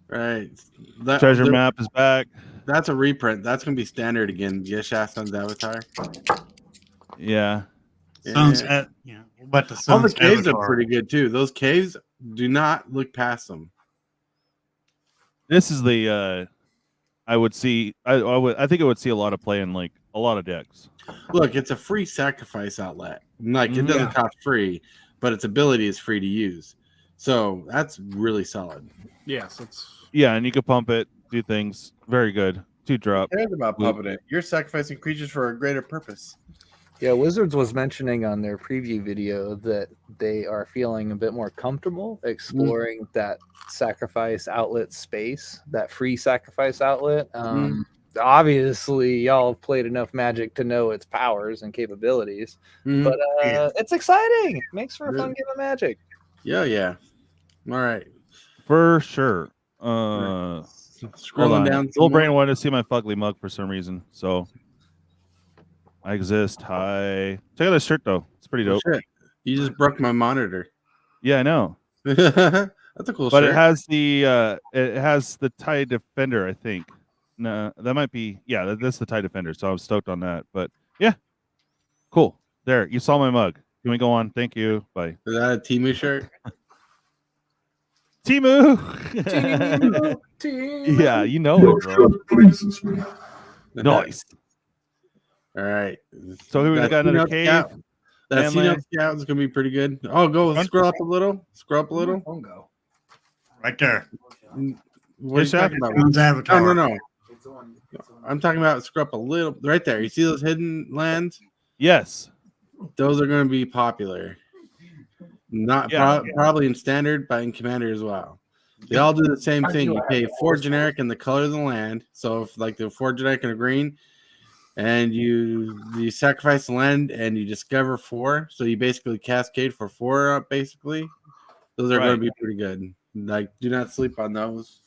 Right. Treasure map is back. That's a reprint. That's gonna be standard again. Yashasan's avatar. Yeah. Sun's Yeah. what about the All the sun's caves avatar? are pretty good too. Those caves, do not look past them. This is the I would see I think I would see a lot of play in like a lot of decks. Look, it's a free sacrifice outlet. Like it doesn't cost free, but its ability is free to use. So that's really solid. Yes, it's Yeah, and you could pump it, do things. Very good. 2-drop. Who cares about pumping it? You're sacrificing creatures for a greater purpose. Yeah, Wizards was mentioning on their preview video that they are feeling a bit more comfortable exploring that sacrifice outlet space, that free sacrifice outlet. Obviously, y'all have played enough Magic to know its powers and capabilities, but it's exciting. Makes for a fun game of Magic. Yeah. All right. For sure. Hold Scrolling on. down. Little Brain wanted to see my fugly mug for some reason, so I exist. Hi. Check out this shirt though. It's pretty dope. Shit. You just broke my monitor. Yeah, I know. That's a cool But shirt. it has the TIE Defender, I think. No, that might be that's the TIE Defender, so I'm stoked on that. But yeah. Cool. There, you saw my mug. Can we go on? Thank you. Bye. Is that a Timu shirt? Timu. Yeah, you know it, bro. Nice. All right. So here we That got another Cenote cave. Scout- That Manland. Cenote Scout is gonna be pretty good. Oh, go scroll up a little. Scroll up a little. Right there. What are you Yes, sir. talking about? Sun's avatar. No. I'm talking about scroll up a little. Right there. You see those hidden lands? Yes. Those are going to be popular. Not Yeah. probably in standard, but in commander as well. They all do the same thing. You pay 4 generic and the color of the land. So if like the 4 generic and a green, and you sacrifice the land and you discover 4. So you basically cascade for 4 basically. Those are going to be pretty good. Like do not sleep on those,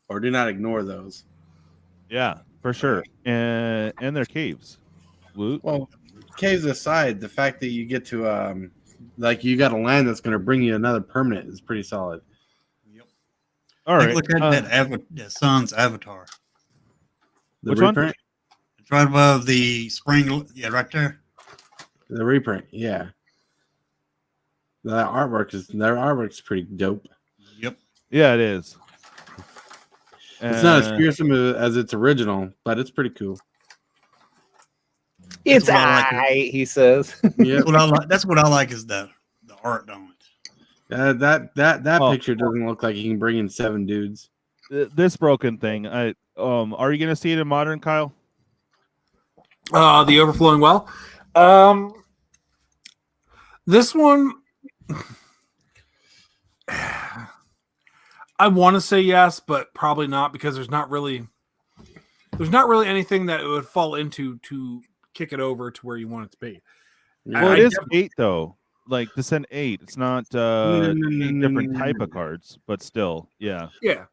or do not ignore those. Yeah, for sure. And their caves. Loot. Well, caves aside, the fact that you get to like you got a land that's going to bring you another permanent is pretty solid. All right. Look at that sun's avatar. The Which one? reprint? It's right above the spring. Yeah, right there. The reprint, yeah. Their artwork's pretty dope. Yep. Yeah, it is. It's not as fearsome as its original, but it's pretty cool. It's what I like. aight, he says. Yeah, What I like. That's what I like is the art on it. that Oh. picture doesn't look like you can bring in 7 dudes. This broken thing. Are you gonna see it in modern, Kyle? the overflowing well. This one, I want to say yes, but probably not because there's not really anything that it would fall into to kick it over to where you want it to be. Well, it is 8 though. Like to send 8, it's not 8 different type of cards, but still, yeah. Yeah.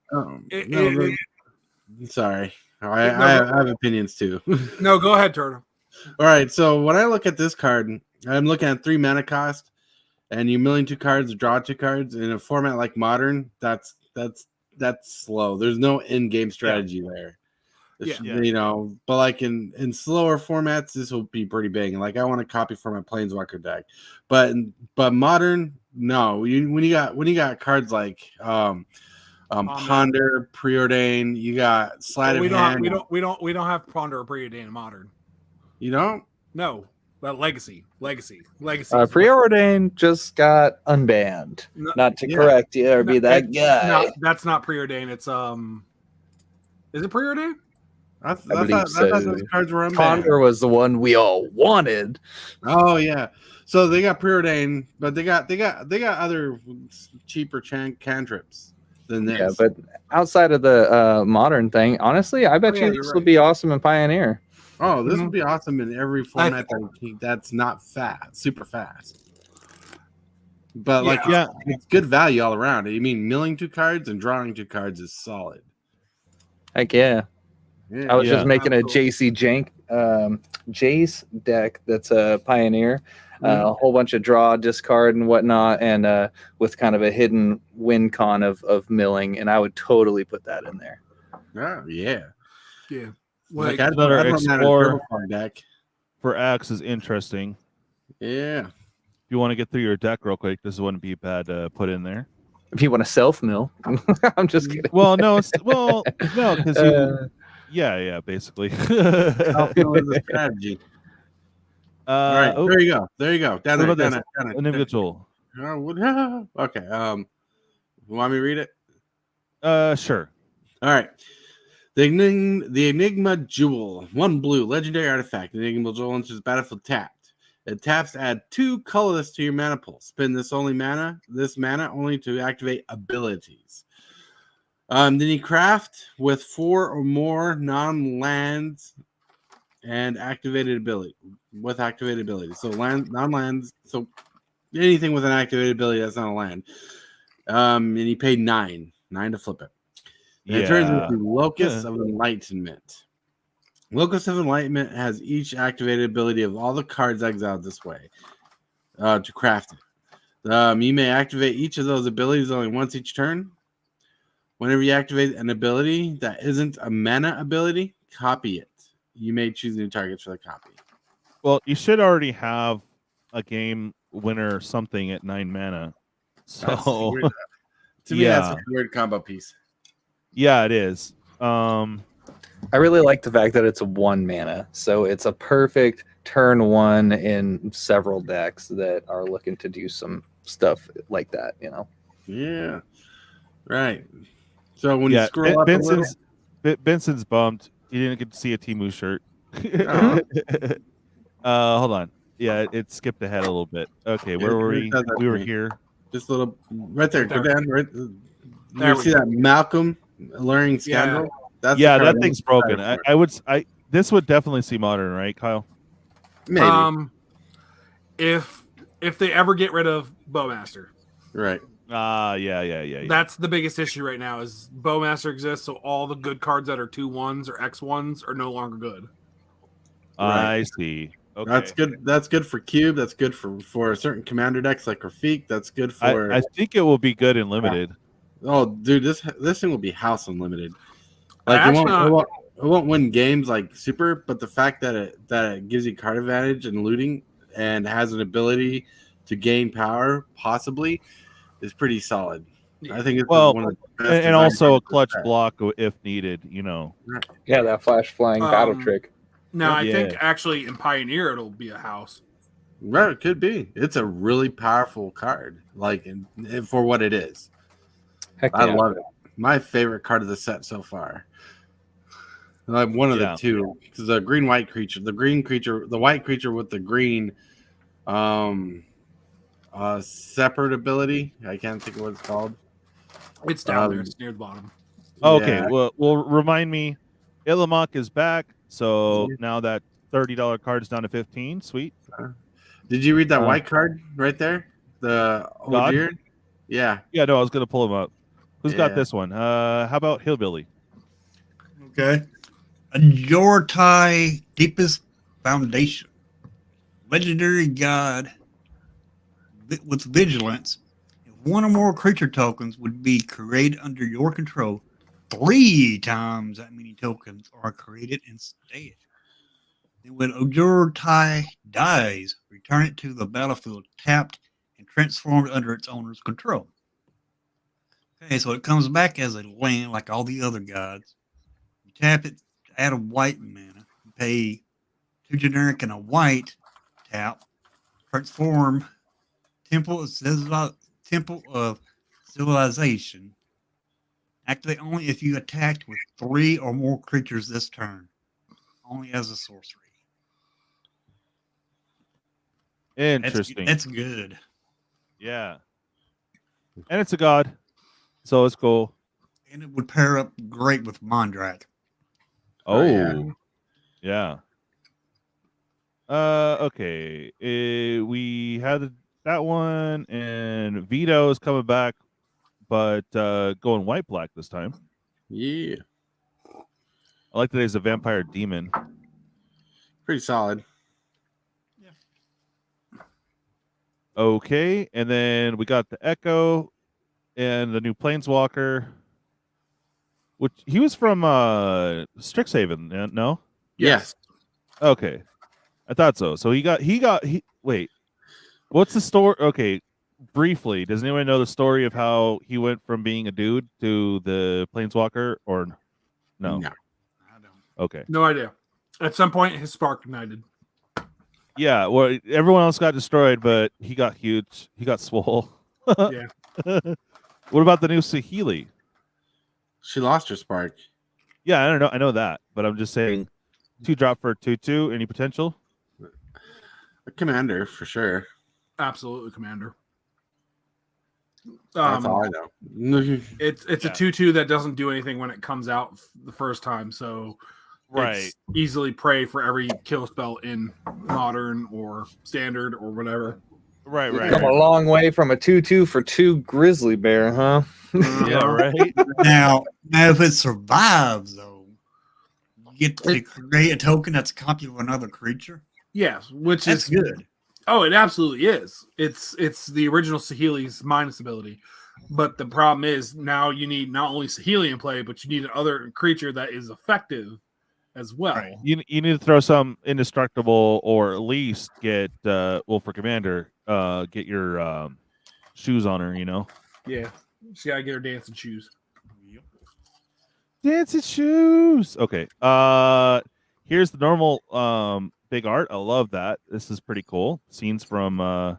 Sorry, I have opinions too. No, go ahead, Turtle. All right, so when I look at this card, I'm looking at 3 mana cost, and you milling 2 cards, draw 2 cards in a format like Modern. That's slow. There's no in-game strategy there. You know, but like in slower formats, this will be pretty big. And like I want to copy for my Planeswalker deck, but Modern, no. When you got cards like Ponder, Preordain, you got Sleight of Hand. We don't have Ponder or Preordain in Modern. You don't? No, but Legacy. Preordain just got unbanned. Not to correct you or be that guy. That's not Preordain. It's is it Preordain? I thought those cards were unbanned. Ponder was the one we all wanted. Oh yeah. So they got Preordain, but they got other cheaper cantrips than this. Yeah, but outside of the Modern thing, honestly, I bet you this would be awesome in Pioneer. Oh, this would be awesome in every format that's not super fast. But it's good value all around. You mean milling 2 cards and drawing 2 cards is solid. Heck yeah. I was just making a Jace deck that's a Pioneer, a whole bunch of draw, discard, and whatnot, and with kind of a hidden win con of milling, and I would totally put that in there. Oh yeah. Like another explore deck for Axe is interesting. Yeah. If you want to get through your deck real quick, this wouldn't be bad to put in there. If you want to self mill, I'm just kidding. Well, no, because yeah, basically. Strategy. All right, there you go. Down there. Individual. Okay. You want me to read it? Sure. All right. The Enigma Jewel, 1 blue, legendary artifact. The Enigma Jewel enters the battlefield tapped. It taps to add 2 colorless to your mana pool. Spend this mana only to activate abilities. Then you craft with 4 or more non-lands and activated ability. So non-lands, so anything with an activated ability that's not a land. And you pay 9 to flip it. It turns into Locus of Enlightenment. Locus of Enlightenment has each activated ability of all the cards exiled this way to craft it. You may activate each of those abilities only once each turn. Whenever you activate an ability that isn't a mana ability, copy it. You may choose new targets for the copy. Well, you should already have a game winner or something at 9 mana. So to me, that's a weird combo piece. Yeah, it is. I really like the fact that it's a 1 mana, so it's a perfect turn 1 in several decks that are looking to do some stuff like that. You know. Yeah. Right. So when you scroll up Benson's bummed. He didn't get to see a Temu shirt. Hold on. Yeah, it skipped ahead a little bit. Okay, where were we? We were here. Just a little right there. Go down. Right. You see that Malcolm Alluring Scoundrel? Yeah, that thing's broken. This would definitely see Modern, right, Kyle? Maybe. If they ever get rid of Bowmaster. Right. Yeah. That's the biggest issue right now is Bowmaster exists, so all the good cards that are 2/1s or X1s are no longer good. Right. I see. Okay. That's good. That's good for Cube. That's good for certain commander decks like Rafik. That's good for. I think it will be good in limited. Oh, dude, this thing will be house unlimited. Like it won't win games like Super, but the fact that it gives you card advantage and looting and has an ability to gain power possibly is pretty solid. I think it's one of the best and also a clutch block if needed. You know. Yeah, that flash flying battle trick. No, I think actually in Pioneer it'll be a house. Right, it could be. It's a really powerful card, like for what it is. Heck I love it. My favorite card of the set so far. Like one of Yeah. the two, because the white creature with the green, separate ability. I can't think of what it's called. It's down there. It's near the bottom. Oh, okay. Yeah. Well, remind me. Illamoc is back, so now that $30 card is down to 15. Sweet. Did you read that white card right there? The God? Ogier? Yeah. Yeah, no, I was gonna pull him up. Who's got Yeah. this one? How about Hillbilly? Okay. A Jortai Deepest Foundation. Legendary god with vigilance. If one or more creature tokens would be created under your control, 3 times that many tokens are created instead. Then when Jortai dies, return it to the battlefield tapped and transformed under its owner's control. Okay, so it comes back as a land like all the other gods. You tap it, add a white mana, you pay 2 generic and a white, tap, transform Temple of Civilization. Activate only if you attacked with 3 or more creatures this turn. Only as a sorcery. Interesting. That's good. Yeah. And it's a god, so it's cool. And it would pair up great with Mondrak. Oh, yeah. yeah. Okay. We had that one, and Vito is coming back, but going white black this time. Yeah. I like that he's a vampire demon. Pretty solid. Okay, and then we got the Echo and the new Planeswalker, which he was from Strixhaven, no? Yes. Okay, I thought so. So he wait, what's the story? Okay, briefly, does anyone know the story of how he went from being a dude to the Planeswalker, or no? No. I don't. Okay. No idea. At some point, his spark ignited. Yeah, well, everyone else got destroyed, but he got huge. He got swole. Yeah. What about the new Saheeli? She lost her spark. Yeah, I don't know. I know that, but I'm just saying, 2-drop for 2/2. Any potential? A commander for sure. Absolutely, Commander. That's all I know. It's a 2/2 that doesn't do anything when it comes out the first time, so it's easily prey for every kill spell in Modern or Standard or whatever. Right. Come a long way from a 2/2 for 2 Grizzly Bear, huh? Yeah, right. Now, if it survives, though, you get to create a token that's a copy of another creature. Yes, which That's is good. Oh, it absolutely is. It's the original Saheeli's minus ability. But the problem is now you need not only Saheeli in play, but you need another creature that is effective as well. Right. You need to throw some indestructible, or at least get for Commander, get your shoes on her. You know. Yeah. She gotta get her dancing shoes. Yep. Dancing shoes. Okay. Here's the normal big art. I love that. This is pretty cool. Scenes from Whoa.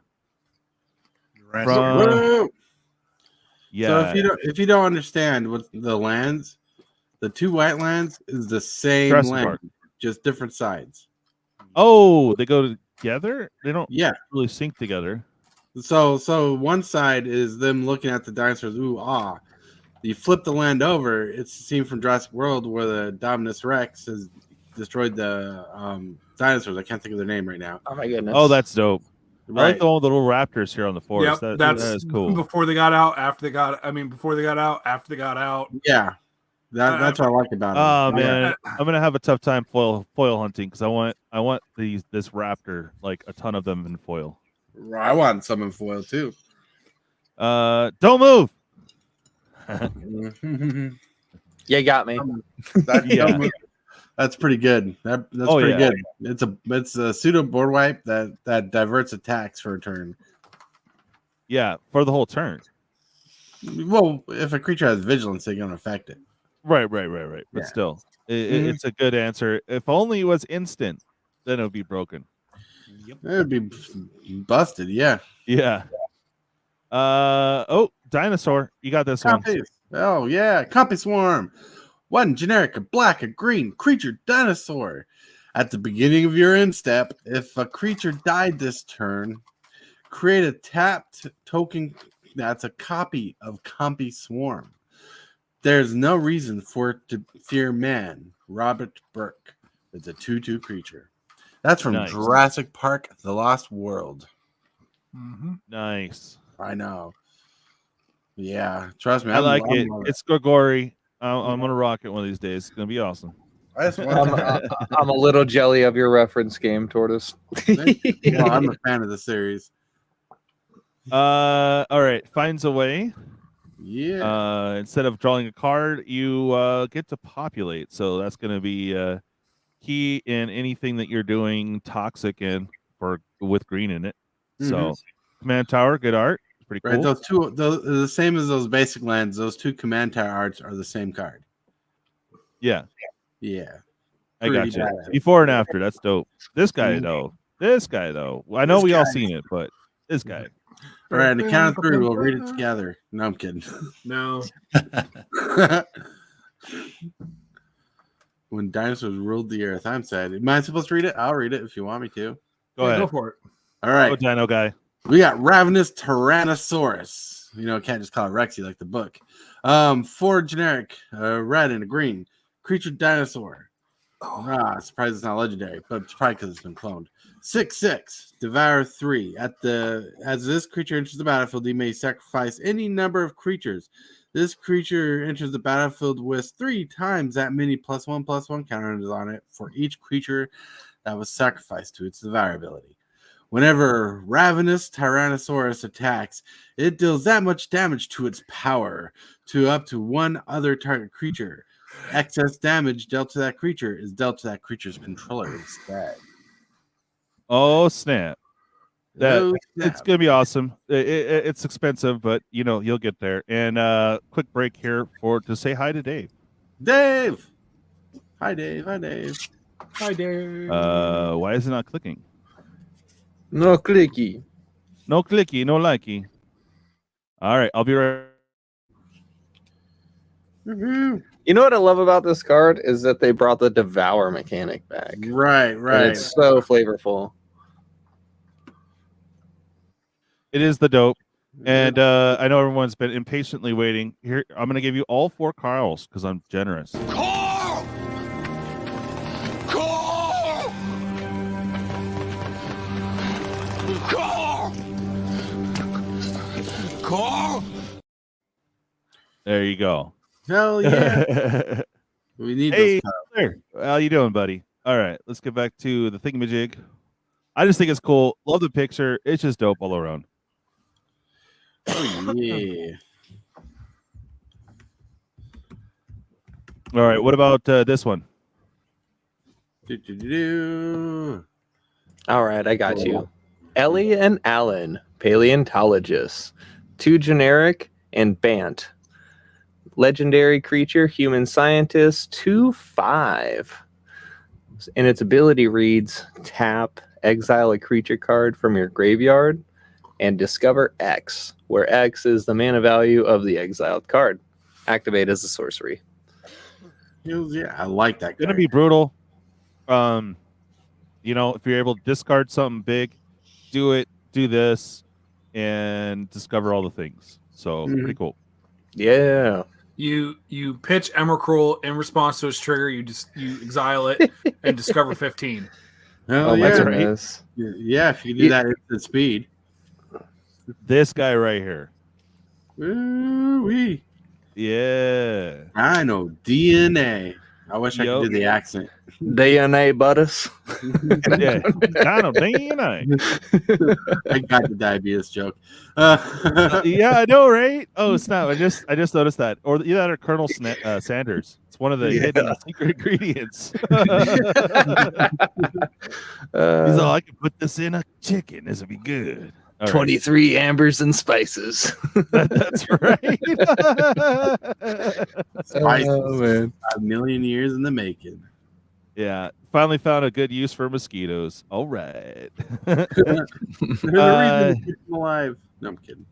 yeah. So if you don't understand what the lands, the 2 white lands is the same Jurassic land, Park. just different sides. Oh, they go together? They don't Yeah. really sync together. So one side is them looking at the dinosaurs. Ooh, ah. You flip the land over. It's the scene from Jurassic World where the Dominus Rex has destroyed the dinosaurs. I can't think of their name right now. Oh my goodness. Oh, that's dope. I like Right. the one with the little raptors here on the forest. Yep, that that's is cool. Before they got out, after they got before they got out, after they got out. Yeah. That's what I like about it. Oh man, I'm gonna have a tough time foil hunting because I want this raptor, like a ton of them in foil. I want some in foil too. Don't move. You got me. Yeah. That's pretty good. That's Oh, pretty yeah. good. It's a pseudo board wipe that diverts attacks for a turn. Yeah, for the whole turn. Well, if a creature has vigilance, they're gonna affect it. Right. But Yeah. still, it's a good answer. If only it was instant, then it would be broken. Yep. It would be busted. Yeah. Yeah. Dinosaur, you got this one. Copy. Oh yeah, copy swarm. 1 generic, a black, a green creature dinosaur. At the beginning of your end step, if a creature died this turn, create a tapped token that's a copy of Compy Swarm. There's no reason for it to fear man. Robert Burke. It's a 2/2 creature. That's from Nice. Jurassic Park: The Lost World. Nice. I know. Yeah, trust me. I like it. It's Gorgory. I'm gonna rock it one of these days. It's gonna be awesome. I'm a little jelly of your reference game, Tortoise. Well, I'm a fan of the series. All right. Finds a way. Yeah. Instead of drawing a card, you get to populate. So that's going to be key in anything that you're doing toxic in for with green in it. So command tower, good art. Pretty cool. Right. Those two, those the same as those basic lands. Those 2 command tower arts are the same card. Yeah. Yeah. I got you. badass. Before and after. That's dope. This guy though. I know we all seen it, but this guy. All right, on the count of 3, we'll read it together. No, I'm kidding. No. When dinosaurs ruled the earth, I'm sad. Am I supposed to read it? I'll read it if you want me to. Go ahead. Go for it. All right. Oh, Dino guy. We got Ravenous Tyrannosaurus. You know, can't just call it Rexy like the book. 4 generic, red and a green. Creature dinosaur. Surprised it's not legendary, but it's probably because it's been cloned. 6/6, devour 3. As this creature enters the battlefield, you may sacrifice any number of creatures. This creature enters the battlefield with 3 times that many +1/+1 counters on it for each creature that was sacrificed to its devour ability. Whenever Ravenous Tyrannosaurus attacks, it deals that much damage to its power to up to 1 other target creature. Excess damage dealt to that creature is dealt to that creature's controller instead. Oh snap! It's gonna be awesome. It's expensive, but you know you'll get there. And quick break here to say hi to Dave. Dave. Hi, Dave. Hi, Dave. Hi, Dave. Why is it not clicking? No clicky. No clicky, no likey. All right, I'll be right. You know what I love about this card is that they brought the devour mechanic back. Right. And it's so flavorful. It is the dope. And I know everyone's been impatiently waiting. Here, I'm going to give you all 4 Carls because I'm generous. Carl! Carl! Carl! Carl! There you go. Hell yeah. We need Hey, those. there. How you doing, buddy? All right, let's get back to the thingamajig. I just think it's cool. Love the picture. It's just dope all around. Oh, yeah. All right, what about this one? All right, I got you. Ellie and Alan, paleontologists. 2 generic and Bant. Legendary creature, human scientist, 2/5. And its ability reads, tap, exile a creature card from your graveyard, and discover X, where X is the mana value of the exiled card. Activate as a sorcery. Yeah, I like that. Gonna be brutal. You know, if you're able to discard something big, do it, do this, and discover all the things. So pretty cool. Yeah. You pitch Emrakul in response to its trigger. You exile it and discover 15. Oh, my yeah. goodness. Yeah, if you do that at speed. This guy right here. Woo-wee. Yeah. I know DNA. I wish I could do the accent. DNA butters. Yeah. Kind of DNA. I got the diabetes joke. Yeah, I know, right? Oh snap! I just noticed that. Or that or Colonel Sanders. It's one of the hidden secret ingredients. He's all, I can put this in a chicken. This would be good. All 23 ambers and spices. That's right. Spices. Oh, man. A million years in the making. Yeah, finally found a good use for mosquitoes. All right. There's a reason to keep them alive. No, I'm kidding.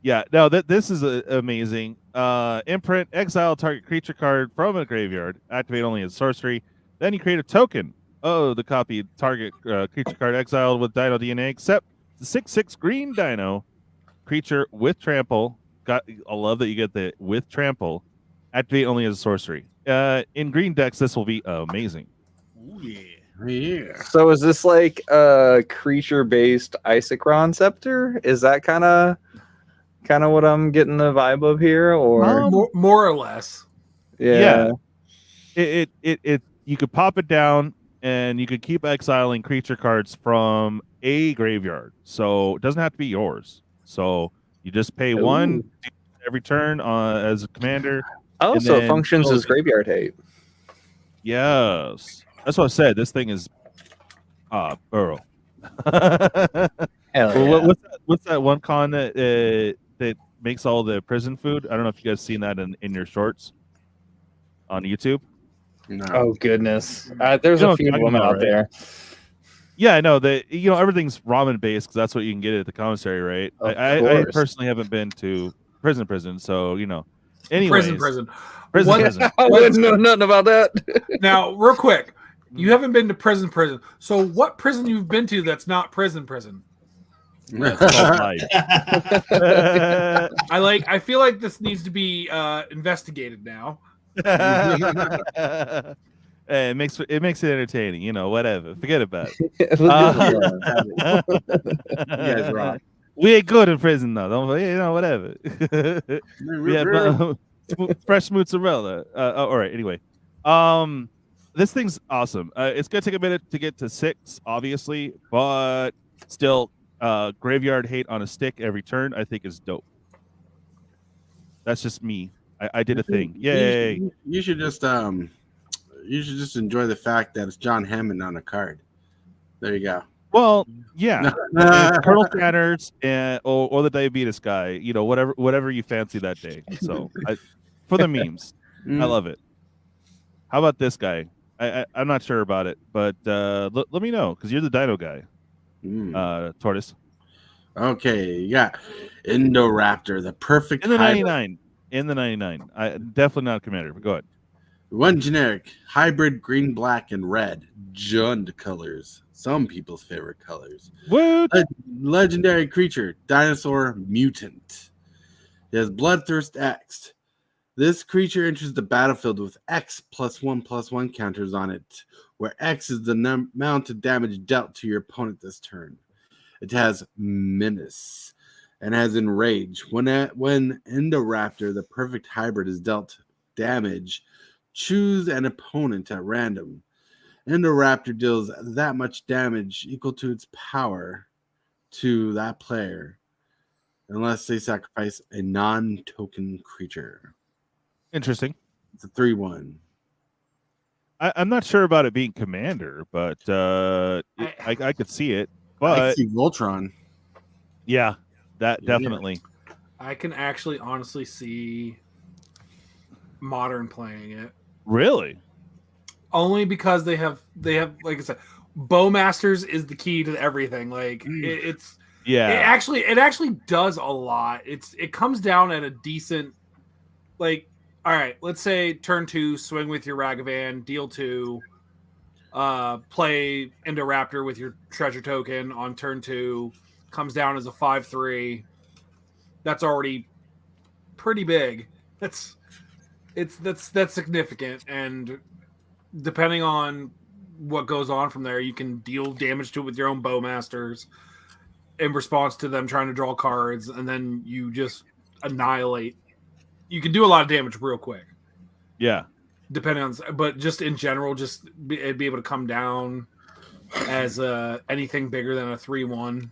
Yeah, no, this is amazing. Imprint, exile target creature card from a graveyard, activate only as sorcery. Then you create a token. Oh, the copy target creature card exiled with Dino DNA, except the 6/6 green Dino creature with trample. I love that you get the with trample. Activate only as a sorcery. In green decks, this will be amazing. Oh yeah. Yeah. So is this like a creature-based Isochron Scepter? Is that kind of what I'm getting the vibe of here, or More or less. yeah. It you could pop it down and you could keep exiling creature cards from a graveyard. So it doesn't have to be yours. So you just pay one every turn as a commander. Oh, so it functions as graveyard hate. Yes. That's what I said. This thing is burrow. Hell yeah. What's that one con that makes all the prison food? I don't know if you guys seen that in your shorts on YouTube. No. Oh goodness, there's You know a few what I'm women talking out about, there. Yeah, I know that. Everything's ramen based because that's what you can get at the commissary, right? Of I course. personally haven't been to prison, so Anyways, Prison. prison. I wouldn't know nothing about that. Now, real quick, you haven't been to prison. So what prison you've been to that's not prison? That's called life. I feel like this needs to be investigated now. Hey, it makes it entertaining, whatever. Forget about it. You guys rock. We ain't good in prison though. Don't whatever. We have fresh mozzarella. All right. Anyway, this thing's awesome. It's gonna take a minute to get to 6, obviously, but still, graveyard hate on a stick every turn. I think is dope. That's just me. I did a thing. Yay! You should just enjoy the fact that it's John Hammond on a card. There you go. Well, yeah, Colonel Sanders or the diabetes guy. Whatever you fancy that day. So for the memes, I love it. How about this guy? I'm not sure about it, but let me know because you're the Dino guy, Tortoise. Okay, you got Indoraptor, the perfect In the hybrid. 99. In the 99. Definitely not a commander, but go ahead. One generic hybrid green, black, and red. Jund colors. Some people's favorite colors. What? Legendary creature, dinosaur mutant. It has Bloodthirst X. This creature enters the battlefield with X +1/+1 counters on it, where X is the amount of damage dealt to your opponent this turn. It has Menace and has Enrage. When Indoraptor, the perfect hybrid, is dealt damage, choose an opponent at random. Indoraptor deals that much damage equal to its power to that player, unless they sacrifice a non-token creature. Interesting. It's a 3/1. I'm not sure about it being commander, but I could see it. I But see Voltron. yeah, that definitely. I can actually honestly see Modern playing it. Really? Only because they have like I said, Bowmasters is the key to everything. Like it's Yeah. it actually does a lot. It comes down at a decent, like, all right, let's say turn 2, swing with your Ragavan, deal 2, play Indoraptor with your treasure token on turn 2, comes down as a 5/3. That's already pretty big. That's significant, and depending on what goes on from there, you can deal damage to it with your own Bowmasters in response to them trying to draw cards, and then you just annihilate. You can do a lot of damage real quick. Yeah. Depending on, but just in general, it'd be able to come down as anything bigger than a 3/1.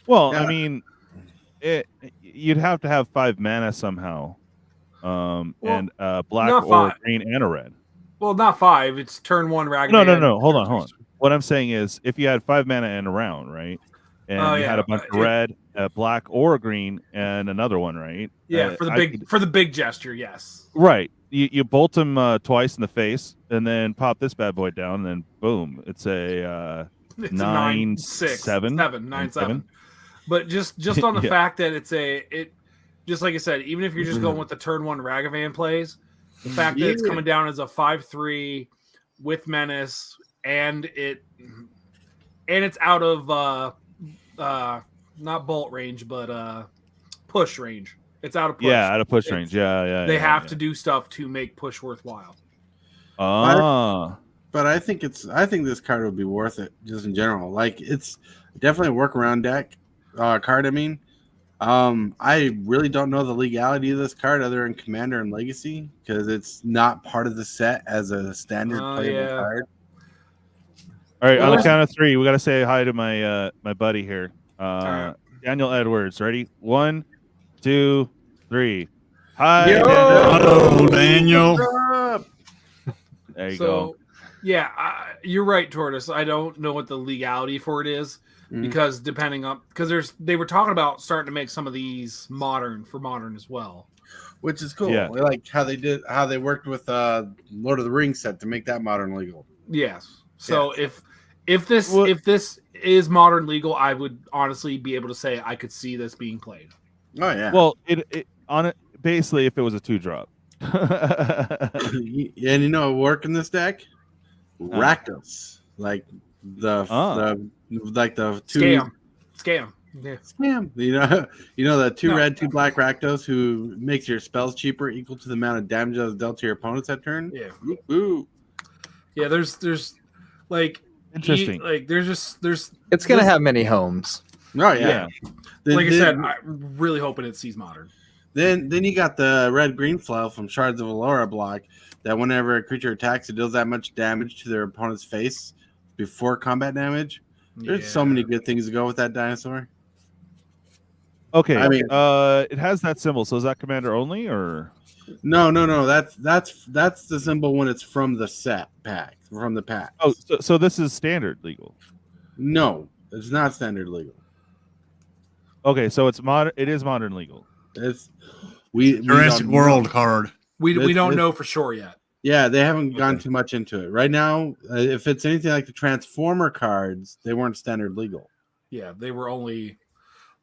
Well, Yeah. I mean, you'd have to have 5 mana somehow, and black not or 5. green and a red. Well, not 5. It's turn 1 Ragavan. No. Hold on. What I'm saying is, if you had 5 mana and a round, right, and you had a bunch of red, a black or a green, and another one, right? Yeah, for the big gesture, yes. Right. You bolt him twice in the face, and then pop this bad boy down, and then boom, it's a It's 9/7. 9/7. But just on the Yeah. fact that it just like I said, even if you're just going with the turn 1 Ragavan plays, the fact that it's coming down as a 5/3 with menace and it's out of not bolt range but push range. It's out of push. Yeah, out of push range. Yeah. They have to do stuff to make push worthwhile. Ah. But I think this card would be worth it just in general. Like it's definitely a workaround deck card. I mean, I really don't know the legality of this card other than Commander and Legacy because it's not part of the set as a standard playable card. All right, on the count of 3, we got to say hi to my my buddy here, right. Daniel Edwards. Ready? 1, 2, 3. Hi, Yo! Hello, Daniel. There you go. Yeah, you're right, Tortoise. I don't know what the legality for it is because they were talking about starting to make some of these modern as well, Which is cool. Yeah. Like how they worked with Lord of the Rings set to make that modern legal. Yes. So if this is modern legal, I would honestly be able to say I could see this being played. Oh yeah. Well, it on it basically if it was a 2-drop. And you know what work in this deck? Rakdos. Like the two Scam. Yeah. Scam. You know the 2 red, 2 black Rakdos who makes your spells cheaper equal to the amount of damage that was dealt to your opponents that turn. Yeah. Ooh. Yeah, there's like Interesting. there's It's gonna have many homes. Oh yeah. like I said, I'm really hoping it sees modern. Then you got the red-green flail from Shards of Allura block that whenever a creature attacks, it deals that much damage to their opponent's face before combat damage. There's so many good things to go with that dinosaur. Okay. I mean, it has that symbol. So is that commander only or? No. That's the symbol when it's from the set pack, from the pack. Oh, so this is standard legal. No, it's not standard legal. Okay, so it's modern. It is modern legal. It's Jurassic World card. We don't know for sure yet. Yeah, they haven't gone too much into it right now. If it's anything like the Transformer cards, they weren't standard legal. Yeah, they were only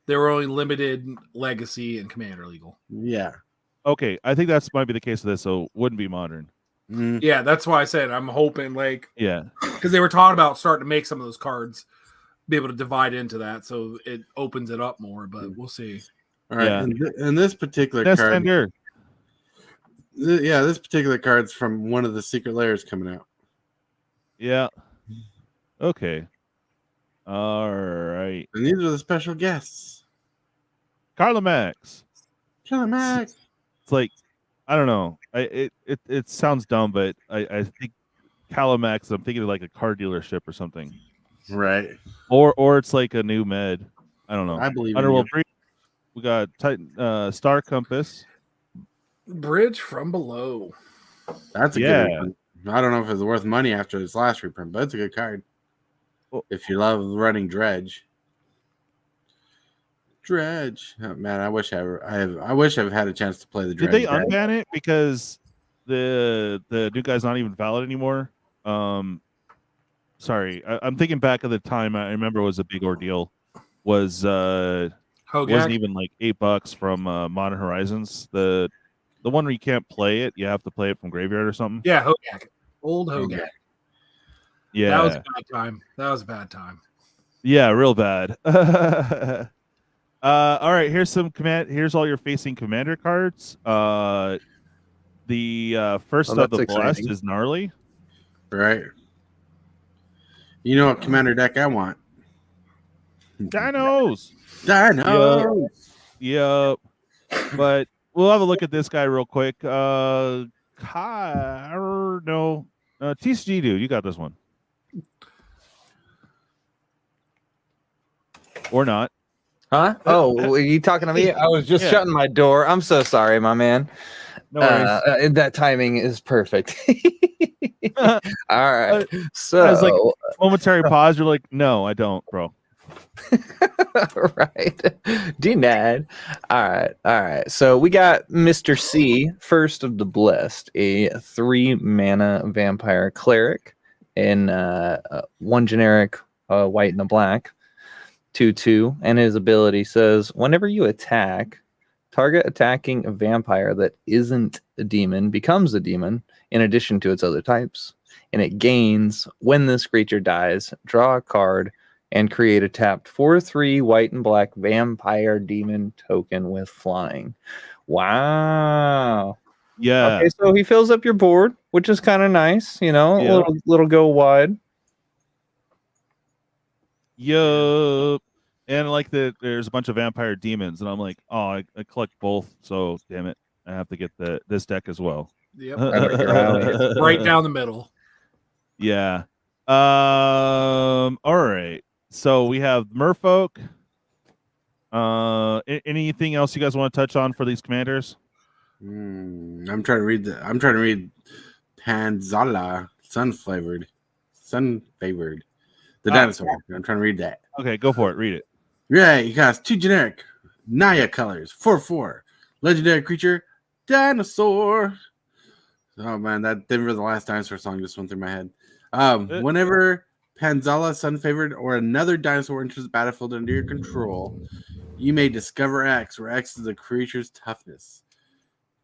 limited legacy and commander legal. Yeah. Okay, I think that's might be the case of this. So it wouldn't be modern. Mm. Yeah, that's why I said I'm hoping Yeah, because they were talking about starting to make some of those cards be able to divide into that, so it opens it up more. But we'll see. All right, Yeah. and this particular that's card, standard. this particular card's from one of the secret layers coming out. Yeah. Okay. All right. And these are the special guests. Carla Max. Killer Max. It's like I don't know. It sounds dumb, but I think Calimax. I'm thinking of like a car dealership or something, Right. or it's like a new med. I don't know. I believe in Underworld you. Breed. We got Titan, Star Compass. Bridge from Below. That's a Yeah. good reprint. I don't know if it's worth money after this last reprint, but it's a good card. Well- If you love running Dredge. Oh, man, I wish I've had a chance to play the Did Dredge. they unban it because the new guy's not even valid anymore? Sorry, I'm thinking back of the time. I remember it was a big ordeal. Was wasn't Hogak. even like $8 from Modern Horizons. The one where you can't play it, you have to play it from graveyard or something. Yeah, Hogak. Old Hogak. Yeah, That was a bad time. Yeah, real bad. All right, here's all your facing commander cards. The first Oh, of the that's blast exciting. is gnarly. Right. You know what commander deck I want? Dinos. Dino. Yep. But we'll have a look at this guy real quick. TCG dude, you got this one. Or not. Huh? Oh, were you talking to me? I was just Yeah. shutting my door. I'm so sorry, my man. No worries. That timing is perfect. All right. So, I was like, momentary pause. You're like, no, I don't, bro. right. Denied. All right. So we got Mr. C, first of the blessed, a 3-mana vampire cleric in 1 generic white and a black. 2/2, and his ability says whenever you attack, target attacking a vampire that isn't a demon becomes a demon in addition to its other types, and it gains when this creature dies. Draw a card and create a tapped 4/3 white and black vampire demon token with flying. Wow. Yeah. Okay, so he fills up your board, which is kind of nice, you know, Yeah. a little go wide. Yup. And like there's a bunch of vampire demons, and I'm like, oh, I collect both, so damn it, I have to get this deck as well. Yep. Right down the middle. Yeah. All right. So we have Merfolk. Anything else you guys want to touch on for these commanders? I'm trying to read Panzala sun favored. The dinosaur. I'm trying to read that. Okay, go for it. Read it. Yeah, you got 2 generic Naya colors, 4/4. Legendary creature, dinosaur. Oh man, that Denver the Last Dinosaur song just went through my head. Whenever Panzala sun favored or another dinosaur enters the battlefield under your control, you may discover X, where X is the creature's toughness.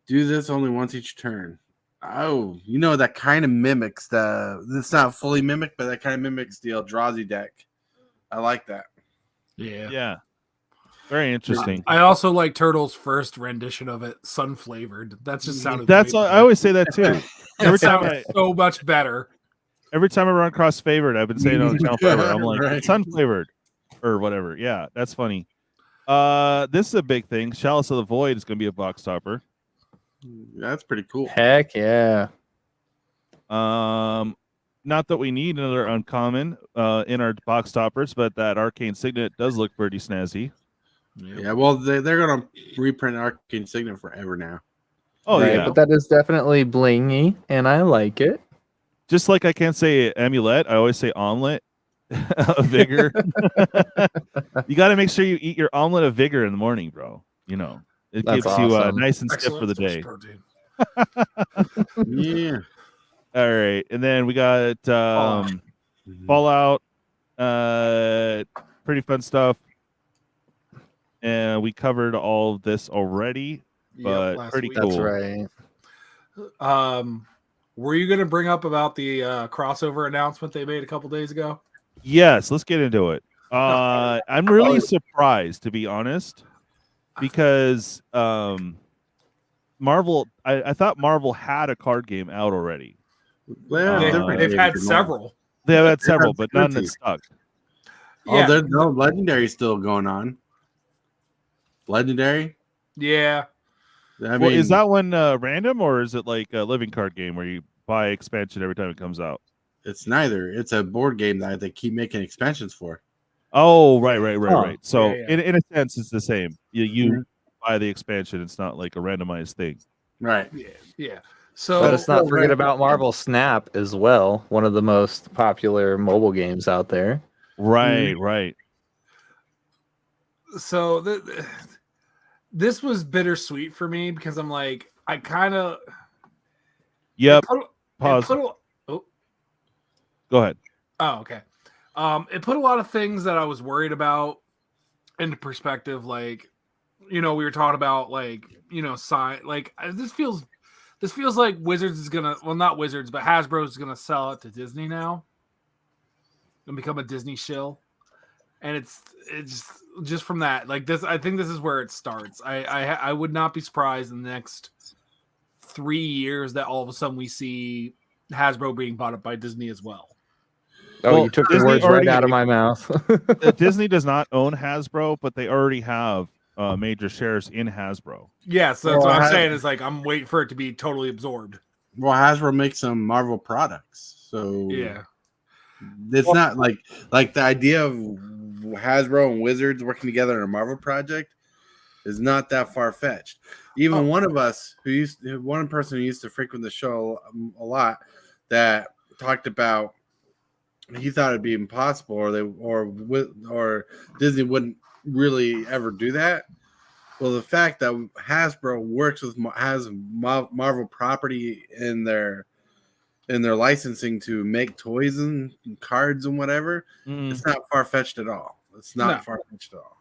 Do this only once each turn. Oh, you know, that kind of mimics it's not fully mimicked, but that kind of mimics the Eldrazi deck. I like that. Yeah. Very interesting. I also like Turtle's first rendition of it, sun flavored. That's just sounded. That's I always say that too. Every time so much better. Every time I run across favored, I've been saying it on the channel forever. I'm like, Right. it's sun flavored or whatever. Yeah, that's funny. This is a big thing. Chalice of the Void is going to be a box topper. That's pretty cool. Heck yeah. Not that we need another uncommon in our box toppers, but that Arcane Signet does look pretty snazzy. Yeah, well, they're gonna reprint Arcane Signet forever now. Oh Right, yeah, but that is definitely blingy, and I like it. just like I can't say amulet, I always say omelet of vigor. You got to make sure you eat your omelet of vigor in the morning, bro. You know, it That's keeps you awesome. nice and stiff for the day. Yeah. All right, and then we got Fallout. Pretty fun stuff. And we covered all of this already, but pretty cool. That's right. Were you going to bring up about the crossover announcement they made a couple days ago? Yes, let's get into it. I'm really surprised, to be honest, because Marvel. I thought Marvel had a card game out already. Well, They've had several. They have had several, but none that stuck. Yeah. There's no Legendary still going on. Legendary? Yeah. I Well, mean, is that one random, or is it like a living card game where you buy expansion every time it comes out? it's neither. It's a board game that they keep making expansions for. Oh, right. So Yeah. In a sense, it's the same. You buy the expansion. It's not like a randomized thing. Right. Yeah. So Let us not forget about Marvel Snap as well, one of the most popular mobile games out there. Right. So this was bittersweet for me because I'm like, I kind of. Yep. Pause. Go ahead. Oh, okay. It put a lot of things that I was worried about into perspective. Like, we were talking about this feels like Wizards is gonna, well, not Wizards, but Hasbro is gonna sell it to Disney now and become a Disney shill. And it's just from that, like this, I think this is where it starts. I would not be surprised in the next 3 years that all of a sudden we see Hasbro being bought up by Disney as well. Oh, Well, you took the Disney words right already- out of my mouth. Disney does not own Hasbro, but they already have major shares in Hasbro. Yeah, so that's Well, what I'm saying is like I'm waiting for it to be totally absorbed. Well, Hasbro makes some Marvel products. So Yeah. it's not like the idea of Hasbro and Wizards working together in a Marvel project is not that far fetched. Even one of us one person who used to frequent the show a lot that talked about he thought it'd be impossible or Disney wouldn't really ever do that. Well, the fact that Hasbro works with has Marvel property in their licensing to make toys and cards and whatever, it's not far fetched at all. It's not No. far fetched at all.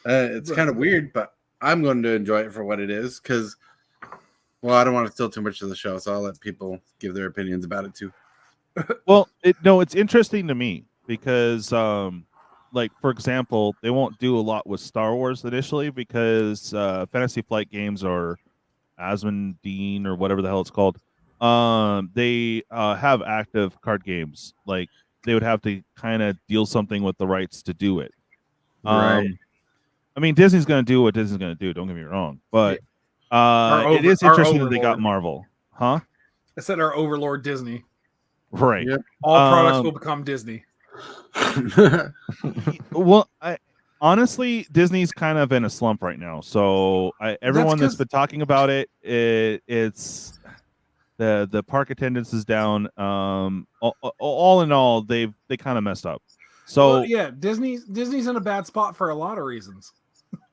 It's kind of weird, but I'm going to enjoy it for what it is because, well, I don't want to steal too much of the show, so I'll let people give their opinions about it too. Well, it's interesting to me because, like for example, they won't do a lot with Star Wars initially because Fantasy Flight Games or Asmodee or whatever the hell it's called, they have active card games. Like they would have to kind of deal something with the rights to do it. Right. I mean, Disney's going to do what Disney's going to do. Don't get me wrong, but it is our interesting that they got overlord. Marvel, huh? I said our overlord Disney. Right. Yep. All products will become Disney. Well, honestly, Disney's kind of in a slump right now. So everyone that's been talking about it's the park attendance is down. All in all, they kind of messed up. So well, yeah, Disney's in a bad spot for a lot of reasons.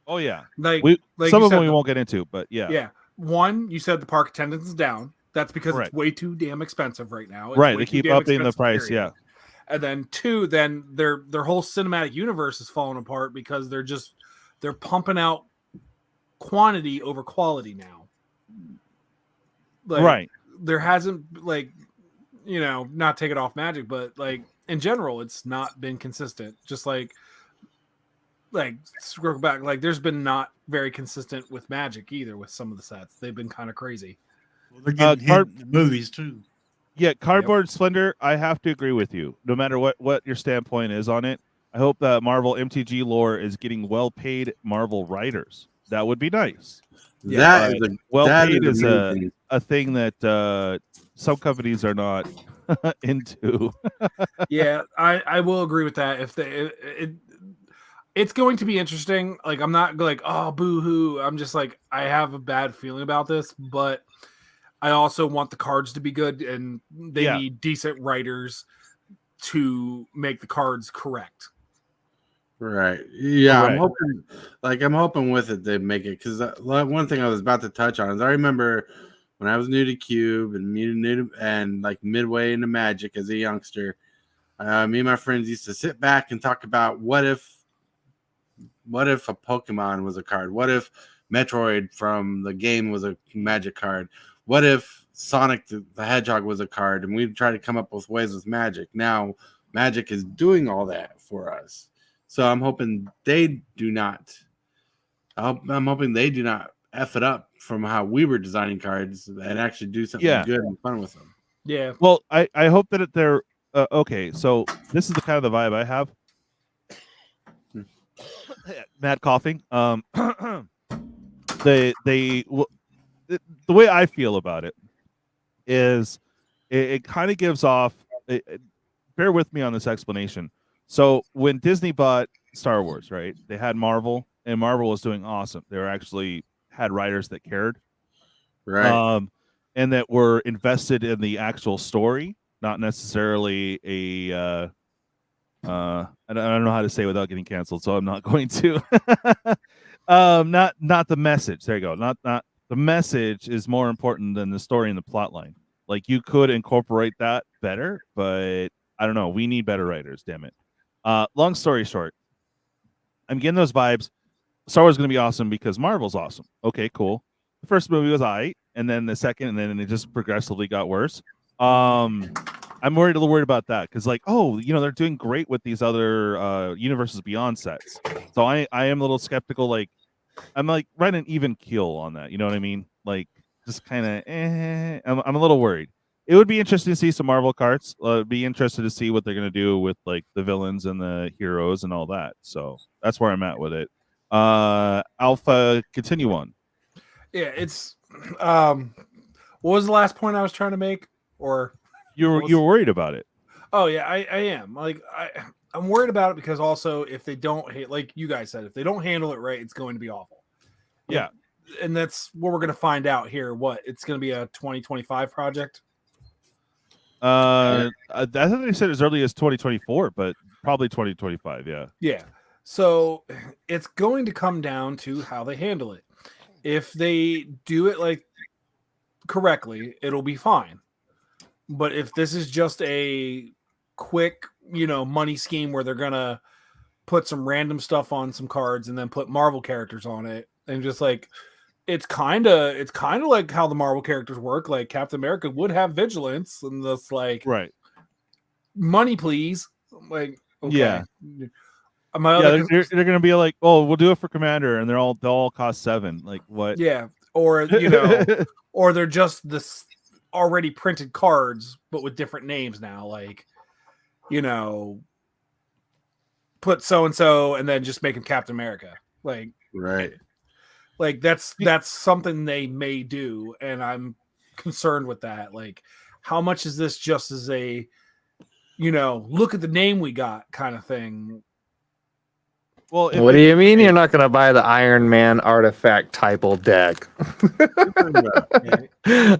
Oh yeah, like some of them we won't get into, but yeah. Yeah, one, you said the park attendance is down. That's because Right. it's way too damn expensive right now. It's Right, way they too keep damn upping the expensive, price. period. Yeah, And then two, then their whole cinematic universe is falling apart because they're pumping out quantity over quality now. Like, right. There hasn't not take it off Magic, but like in general, it's not been consistent. Just like scroll back, like there's been not very consistent with Magic either. With some of the sets, they've been kind of crazy. Well, they're getting hit in the movies too. Yeah, Cardboard Splendor, I have to agree with you. No matter what your standpoint is on it, I hope that Marvel MTG lore is getting well-paid Marvel writers. That would be nice. That is well-paid is amazing. a thing that some companies are not into. Yeah, I will agree with that. If it's going to be interesting. Like I'm not like, oh, boo-hoo. I'm just like, I have a bad feeling about this, but I also want the cards to be good, and they need decent writers to make the cards correct. Right. Yeah, Correct. I'm hoping with it they make it because one thing I was about to touch on is I remember when I was new to Cube and like midway into Magic as a youngster, me and my friends used to sit back and talk about what if a Pokemon was a card? What if Metroid from the game was a Magic card? What if Sonic the Hedgehog was a card? And we'd try to come up with ways with Magic. Now Magic is doing all that for us. So I'm hoping they do not. I'm hoping they do not F it up from how we were designing cards and actually do something good and fun with them. Yeah. Well, I hope that they're okay. So this is the kind of the vibe I have. Mad coughing. The way I feel about it is it kind of gives off. Bear with me on this explanation. So when Disney bought Star Wars, right? They had Marvel, and Marvel was doing awesome. They were actually had writers that cared, right? And that were invested in the actual story, not necessarily a. I don't know how to say it without getting canceled, so I'm not going to. Not the message. There you go. Not the message is more important than the story and the plot line. Like you could incorporate that better, but I don't know. We need better writers. Damn it. Long story short, I'm getting those vibes. Star Wars is going to be awesome because Marvel's awesome. Okay, cool. The first movie was aight, and then the second, and then it just progressively got worse. I'm worried about that because, like, they're doing great with these other Universes Beyond sets. So I am a little skeptical. Like, I'm like right an even keel on that. You know what I mean? Like, just kind of. I'm a little worried. It would be interesting to see some Marvel cards. Be interested to see what they're going to do with like the villains and the heroes and all that. So that's where I'm at with it. Alpha, continue on. Yeah, it's. What was the last point I was trying to make? Or you're worried about it? Oh yeah, I am. Like I'm worried about it because also if they don't like you guys said, if they don't handle it right, it's going to be awful. Yeah, and that's what we're going to find out here. What it's going to be a 2025 project. I thought they said as early as 2024, but probably 2025. Yeah. Yeah. So it's going to come down to how they handle it. If they do it like correctly, it'll be fine. But if this is just a quick, money scheme where they're gonna put some random stuff on some cards and then put Marvel characters on it, and just like it's kind of like how the Marvel characters work. Like Captain America would have vigilance, and that's like Right. money, please. Like, okay. Yeah. My Yeah, other they're gonna be like, oh, we'll do it for Commander, and they'll all cost 7. Like what? yeah, or you know, or they're just this already printed cards, but with different names now. Like, you know, put so and so, and then just make him Captain America. Like, Right. like that's something they may do, and I'm concerned with that. Like, how much is this just as a, you know, look at the name we got kind of thing? Well, What do you mean you're not going to buy the Iron Man artifact typal deck?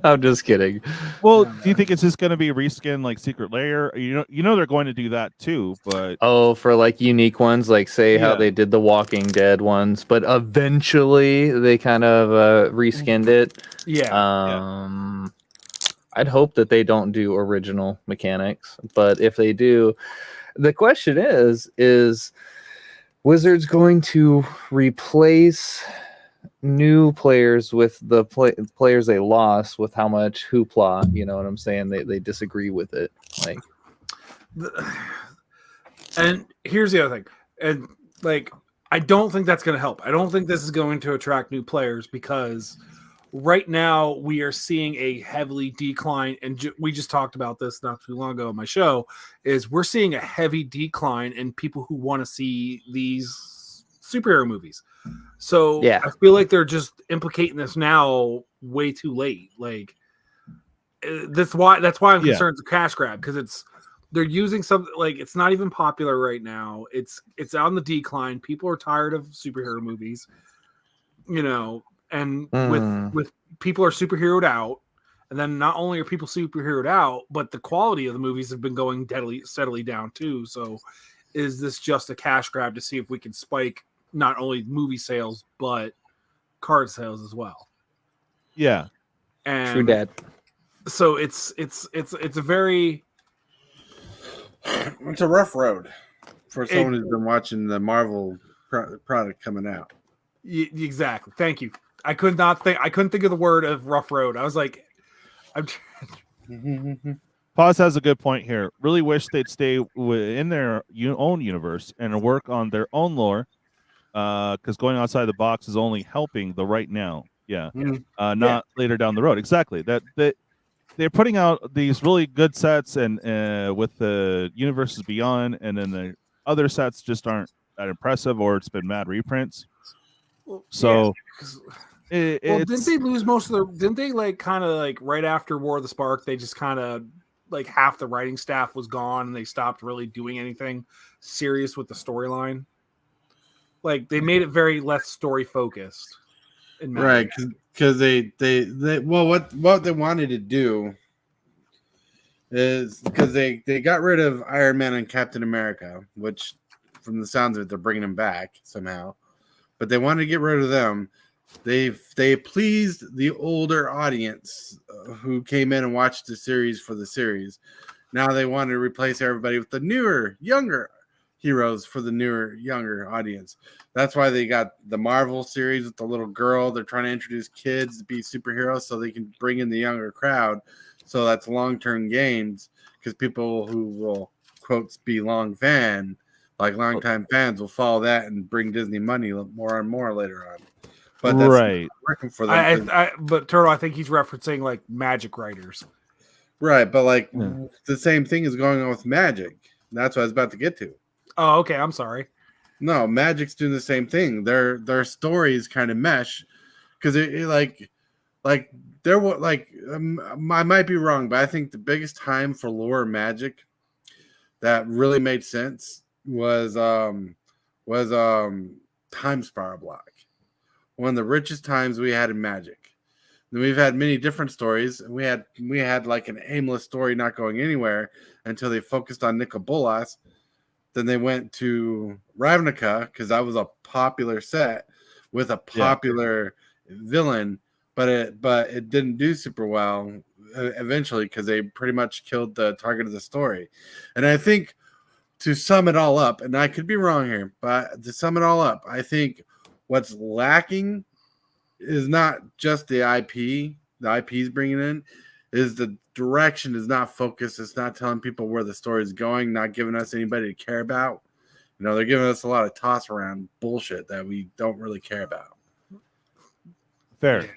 I'm just kidding. Well, do you think it's just going to be reskin like Secret Lair? You know they're going to do that too, but Oh, for like unique ones, like say how Yeah. they did the Walking Dead ones, but eventually they kind of reskinned it. Yeah. I'd hope that they don't do original mechanics, but if they do, the question is Wizards going to replace new players with the players they lost with how much hoopla? You know what I'm saying? They disagree with it. Like, and here's the other thing, and like I don't think that's going to help. I don't think this is going to attract new players, because right now we are seeing a heavily decline, and we just talked about this not too long ago on my show, is we're seeing a heavy decline in people who want to see these superhero movies. So Yeah. I feel like they're just implicating this now way too late. Like that's why I'm concerned it's a cash grab, because they're using something like it's not even popular right now. It's on the decline. People are tired of superhero movies, you know. And with people are superheroed out, and then not only are people superheroed out, but the quality of the movies have been going steadily down too. So, is this just a cash grab to see if we can spike not only movie sales but card sales as well? yeah, And true dad. So it's a very It's a rough road for someone who's been watching the Marvel product coming out. Exactly. Thank you. I couldn't think of the word of rough road. I was like, Pawz has a good point here. Really wish they'd stay in their own universe and work on their own lore, because going outside the box is only helping the right now. Yeah, not later down the road. Exactly. That they're putting out these really good sets, and with the universes beyond, and then the other sets just aren't that impressive, or it's been mad reprints. So. Didn't they lose most of the? Didn't they like kind of like right after War of the Spark? They just kind of like half the writing staff was gone, and they stopped really doing anything serious with the storyline. Like they made it very less story focused. Right, because they well, what they wanted to do is because they got rid of Iron Man and Captain America, which from the sounds of it they're bringing them back somehow, but they wanted to get rid of them. They pleased the older audience who came in and watched the series for the series. Now they want to replace everybody with the newer, younger heroes for the newer, younger audience. That's why they got the Marvel series with the little girl. They're trying to introduce kids to be superheroes so they can bring in the younger crowd. So that's long-term gains, because people who will, quotes, be long-time fans will follow that and bring Disney money more and more later on. But that's right. working for them. But Turtle, I think he's referencing like Magic writers. Right, but like the same thing is going on with Magic. That's what I was about to get to. Oh, okay. I'm sorry. No, Magic's doing the same thing. Their stories kind of mesh, because I might be wrong, but I think the biggest time for lore Magic that really made sense was Time Spiral Block. One of the richest times we had in Magic. Then we've had many different stories, and we had like an aimless story not going anywhere until they focused on Nicol Bolas. Then they went to Ravnica, because that was a popular set with a popular villain, but it didn't do super well eventually, because they pretty much killed the target of the story. And I think to sum it all up, and I could be wrong here, but to sum it all up, I think what's lacking is not just the IP. The IP is bringing in, is the direction is not focused. It's not telling people where the story is going. Not giving us anybody to care about. You know, they're giving us a lot of toss around bullshit that we don't really care about. Fair.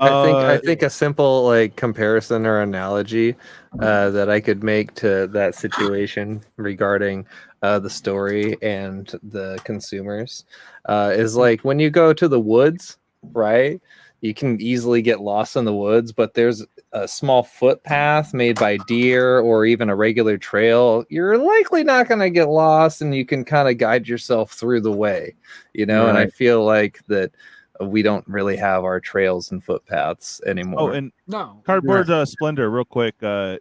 I think a simple like comparison or analogy that I could make to that situation regarding the story and the consumers is like when you go to the woods, right? You can easily get lost in the woods, but there's a small footpath made by deer or even a regular trail. You're likely not going to get lost, and you can kind of guide yourself through the way, you know. Right. And I feel like that we don't really have our trails and footpaths anymore. Oh, and No. Cardboard Splendor, real quick. I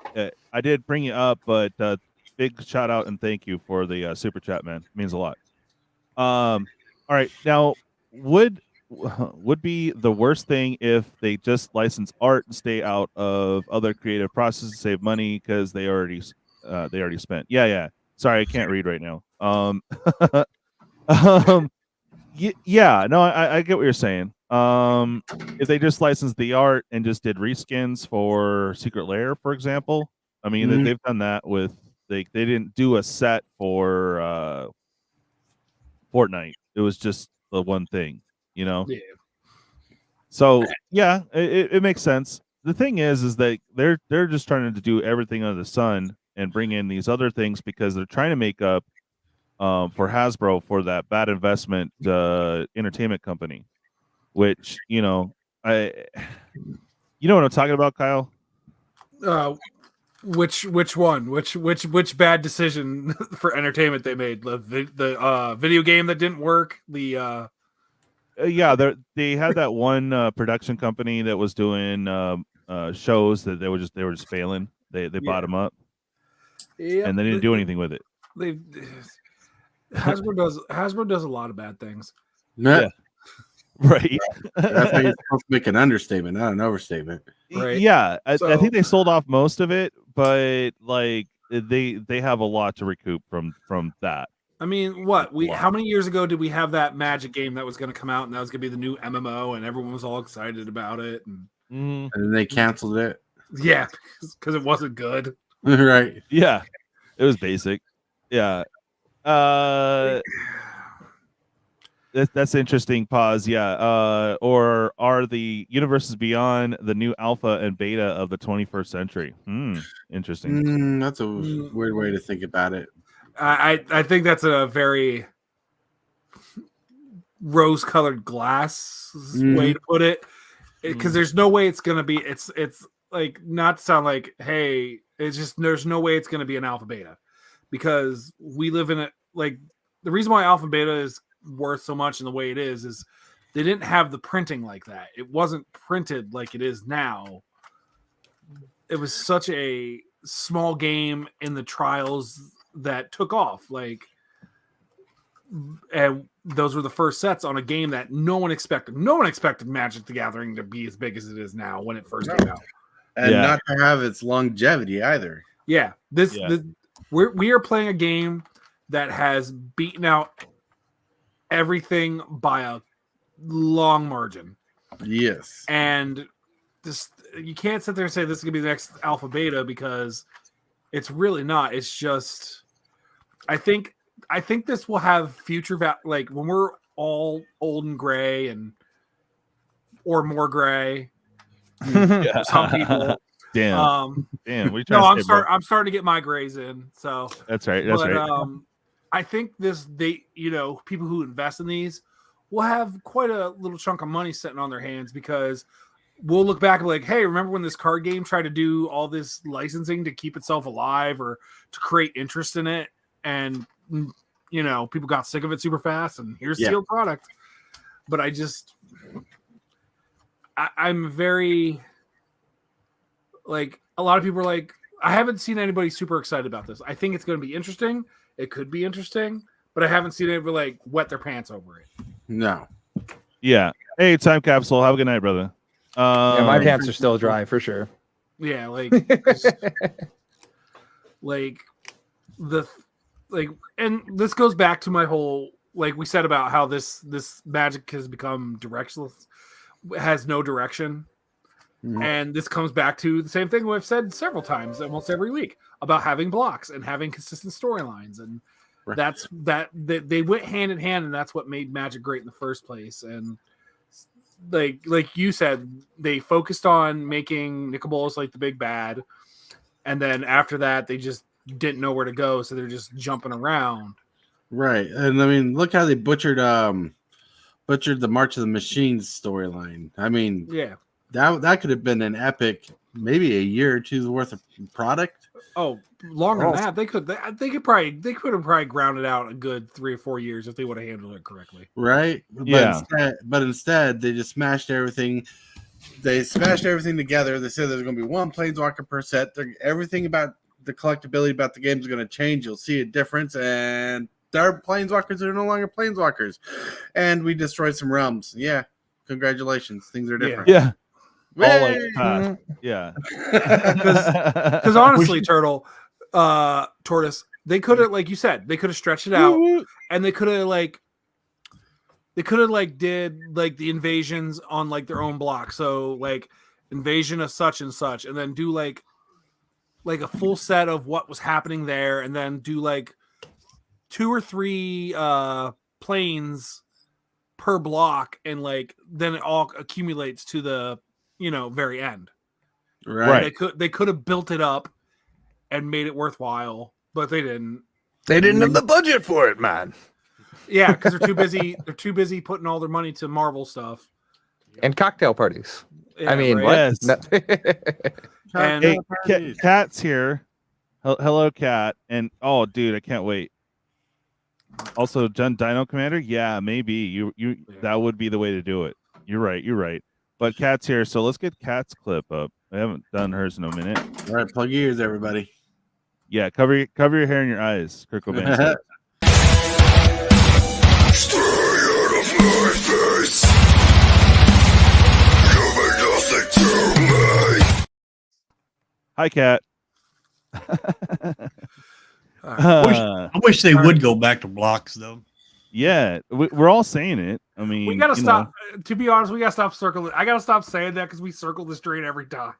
did bring you up, but big shout out and thank you for the super chat, man. It means a lot. All right, now would be the worst thing if they just license art and stay out of other creative processes, save money because they already spent. Yeah. Sorry, I can't read right now. Yeah, no, I get what you're saying. If they just licensed the art and just did reskins for Secret Lair, for example, I mean they've done that with they didn't do a set for Fortnite. It was just the one thing, you know. Yeah. So yeah, it makes sense. The thing is that they're just trying to do everything under the sun and bring in these other things because they're trying to make up for Hasbro for that bad investment entertainment company, which you know what I'm talking about, Kyle. Which one? Which bad decision for entertainment they made? The video game that didn't work. Yeah, they had that one production company that was doing shows that they were just failing. They bought them up, and they didn't do anything with it. Hasbro does a lot of bad things. Yeah. Right. That's how you're supposed to make an understatement, not an overstatement. Right. Yeah, I think they sold off most of it, but like they have a lot to recoup from that. I mean, how many years ago did we have that Magic game that was going to come out and that was going to be the new MMO and everyone was all excited about it and then they canceled it. Yeah, because it wasn't good. Right. Yeah, it was basic. Yeah. That's interesting. Pause. Yeah. Or are the universes beyond the new alpha and beta of the 21st century? Interesting. That's a weird way to think about it. I think that's a very rose-colored glass way to put it, because there's no way it's gonna be. It's like, not to sound like, hey, it's just there's no way it's gonna be an alpha beta, because we live in it. Like, the reason why alpha beta is worth so much in the way it is they didn't have the printing like that. It wasn't printed like it is now. It was such a small game in the trials that took off, like, and those were the first sets on a game that no one expected. No one expected Magic the Gathering to be as big as it is now when it first came out, and not to have its longevity either. Yeah, we are playing a game that has beaten out everything by a long margin. Yes, and this, you can't sit there and say this is gonna be the next alpha beta, because it's really not. It's just, I think this will have future like when we're all old and gray or more gray. Some people. Damn. Damn. I'm starting to get my grays in. So that's right. That's right. I think people who invest in these will have quite a little chunk of money sitting on their hands, because we'll look back and be like, hey, remember when this card game tried to do all this licensing to keep itself alive or to create interest in it? And, people got sick of it super fast, and here's sealed product. But I'm very, like, a lot of people are like, I haven't seen anybody super excited about this. I think it's going to be interesting. It could be interesting, but I haven't seen anybody like wet their pants over it. No. Yeah. Hey, Time Capsule. Have a good night, brother. My pants are still dry for sure. Yeah, like, like like, and this goes back to my whole, like we said about how this Magic has become directionless, has no direction. Mhm. And this comes back to the same thing we've said several times, almost every week, about having blocks and having consistent storylines, and Right. that's they went hand in hand, and that's what made Magic great in the first place. And like you said, they focused on making Nicol Bolas like the big bad, and then after that, they just didn't know where to go, so they're just jumping around. Right. And I mean, look how they butchered the March of the Machines storyline. I mean, Yeah. that could have been an epic, maybe a year or two's worth of product. Oh, longer than that. They could have probably grounded out a good 3 or 4 years if they would have handled it correctly. Right. Yeah. But instead they just smashed everything. They smashed everything together. They said there's going to be one Planeswalker per set. Everything about the collectability about the game is going to change. You'll see a difference, and their Planeswalkers are no longer Planeswalkers. And we destroyed some realms. Yeah. Congratulations. Things are different. Yeah. All Yay! like yeah. Because honestly, Tortoise, they could have, like you said, they could have stretched it out, and they could have did like the invasions on like their own block. So like invasion of such and such, and then do like a full set of what was happening there, and then do like 2 or 3 planes per block, and like then it all accumulates to the very end. Right. They could have built it up and made it worthwhile, but they didn't. They didn't have the budget for it, man. Yeah, because they're too busy. They're too busy putting all their money to Marvel stuff And cocktail parties. Yeah, I mean, right? what? No. And Hey, Cat's here. Hello, Cat. And oh, dude, I can't wait. Also, Dino Commander. Yeah, maybe you. That would be the way to do it. You're right. But Cat's here, so let's get Cat's clip up. I haven't done hers in a minute. All right, plug your ears, everybody. Yeah, cover your hair and your eyes. Kurt Cobain said. Stay out of my face. You mean nothing to me. Hi, Cat. I wish they would go back to blocks, though. Yeah, we're all saying it. I mean, we gotta stop. To be honest, we gotta stop circling. I gotta stop saying that because we circle this drain every time.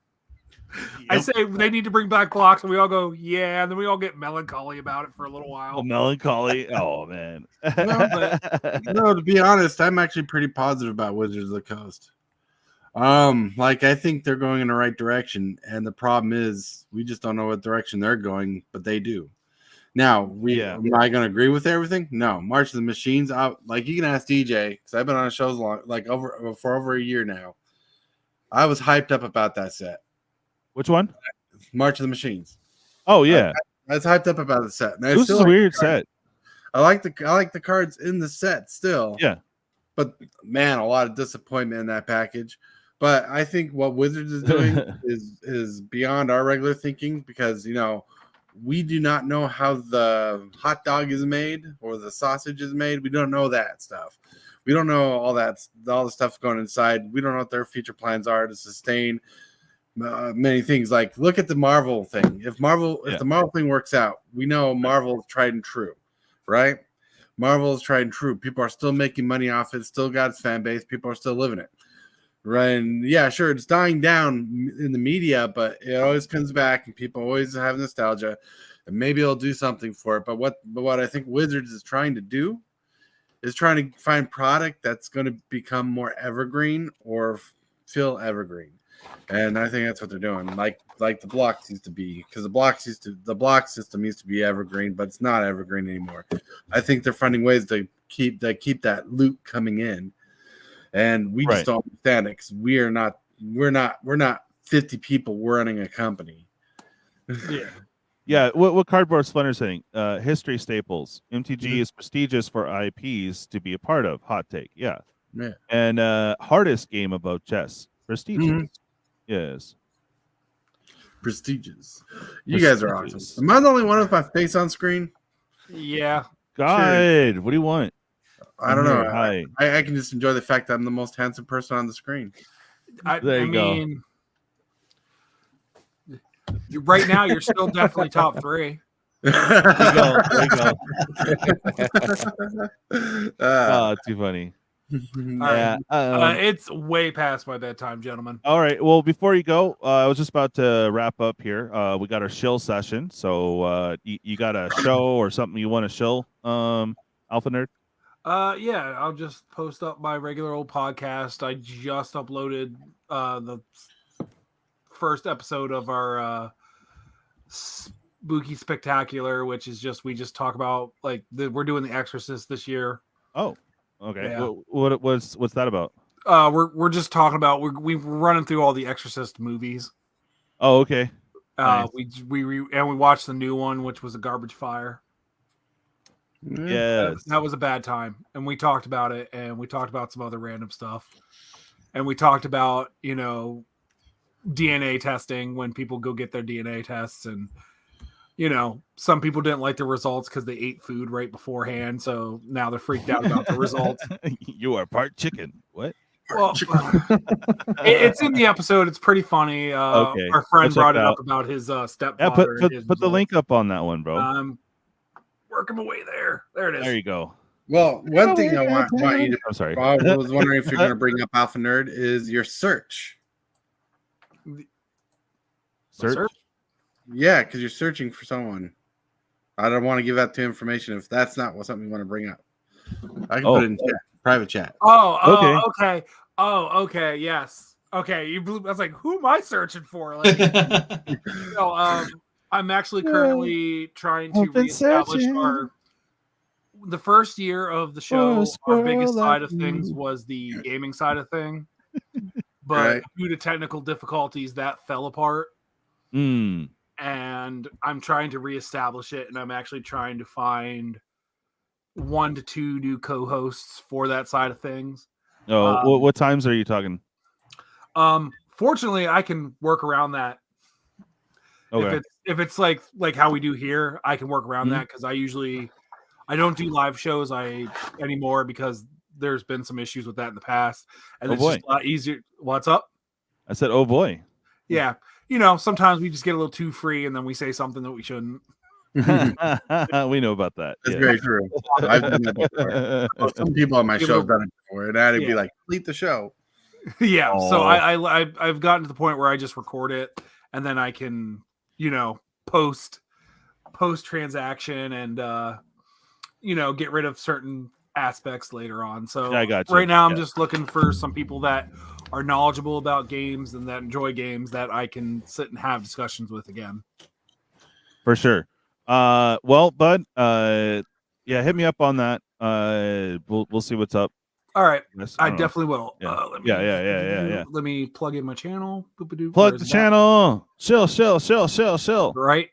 I say they need to bring back blocks, and we all go, yeah, and then we all get melancholy about it for a little while. Oh, melancholy. Oh man. No, to be honest, I'm actually pretty positive about Wizards of the Coast. Like I think they're going in the right direction, and the problem is we just don't know what direction they're going, but they do. Now, am I going to agree with everything? No. March of the Machines, like you can ask DJ because I've been on shows for over a year now. I was hyped up about that set. Which one? March of the Machines. Oh yeah, I was hyped up about the set. This is a weird set. I like the cards in the set still. Yeah, but man, a lot of disappointment in that package. But I think what Wizards is doing is beyond our regular thinking because we do not know how the hot dog is made or the sausage is made. We don't know that stuff. We don't know all the stuff going inside. We don't know what their future plans are to sustain many things. Like look at the Marvel thing. If the Marvel thing works out, we know Marvel is tried and true, right? Marvel is tried and true. People are still making money off it. Still got its fan base. People are still living it. Right. And yeah, sure, it's dying down in the media, but it always comes back and people always have nostalgia and maybe it'll do something for it. But what I think Wizards is trying to do is trying to find product that's going to become more evergreen or feel evergreen. And I think that's what they're doing. Like the blocks used to be, because the block system used to be evergreen, but it's not evergreen anymore. I think they're finding ways to keep that loot coming in. And we just don't understand it because we're not 50 people running a company. Yeah. What Cardboard Splinter saying? History staples. MTG is prestigious for IPs to be a part of. Hot take. Yeah. And hardest game about chess. Prestigious. Yes. Prestigious. You guys are awesome. Am I the only one with my face on screen? Yeah. God, what do you want? I don't know. Hi. I can just enjoy the fact that I'm the most handsome person on the screen. There you go. Right now, you're still definitely top 3. There you go. Uh, Oh, too funny. right. Yeah. It's way past my bedtime, gentlemen. All right. Well, before you go, I was just about to wrap up here. We got our shill session. So you got a show or something you want to shill, Alpha Nerd? Yeah, I'll just post up my regular old podcast. I just uploaded the first episode of our Spooky Spectacular, which is just we just talk about like we're doing The Exorcist this year. Oh, okay. Yeah. What's that about? We're just talking about we're running through all the Exorcist movies. Oh, okay. Nice. We watched the new one, which was a garbage fire. Yes. That was a bad time, and we talked about it, and we talked about some other random stuff, and we talked about DNA testing when people go get their DNA tests, and some people didn't like the results because they ate food right beforehand, so now they're freaked out about the results. You are part chicken. What? Well, it's in the episode. It's pretty funny. Okay. Our friend I'll check brought it it up out. about his stepfather. Yeah, and his put the results. link up on that one, bro. Working my way there. There it is. There you go. well, one thing I want you to. I'm sorry. I was wondering if you're going to bring up Alpha Nerd is your search. Search? Yeah, because you're searching for someone. I don't want to give out the information if that's not something you want to bring up. I can put it in chat, private chat. Okay. Okay. Yes. Okay. You blew. I was like, who am I searching for? Like, I'm actually currently trying to reestablish the first year of the show. Our biggest side of things was the gaming side of thing, but due to technical difficulties, that fell apart. And I'm trying to reestablish it, and I'm actually trying to find 1 to 2 new co-hosts for that side of things. Oh, what times are you talking? Fortunately, I can work around that. Okay. If it's like how we do here, I can work around that because I don't do live shows anymore because there's been some issues with that in the past, and it's just a lot easier. What's up? I said, oh boy. Yeah. Sometimes we just get a little too free and then we say something that we shouldn't. We know about that. That's very true. I've done that before. Some people on my show have done it before, and I'd be like, "Complete the show." Yeah. So I've gotten to the point where I just record it, and then I can, post transaction and get rid of certain aspects later on. So I got you. Right now I'm just looking for some people that are knowledgeable about games and that enjoy games that I can sit and have discussions with again. For sure. Well, bud, hit me up on that. We'll see what's up. All right. I don't know. definitely will. Yeah. Let me plug in my channel. Plug the channel. Chill. Right.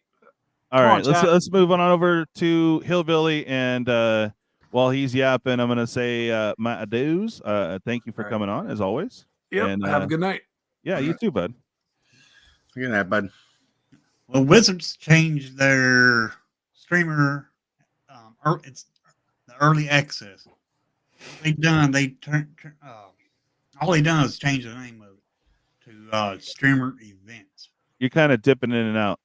All right. Let's move on over to Hillbilly, and while he's yapping, I'm gonna say my adieus. Thank you for coming on as always. Yep. And, have a good night. Yeah, you too, bud. Good night, bud. Well, Wizards changed their streamer. It's the early access. All they done is change the name of it to streamer events. You're kind of dipping in and out.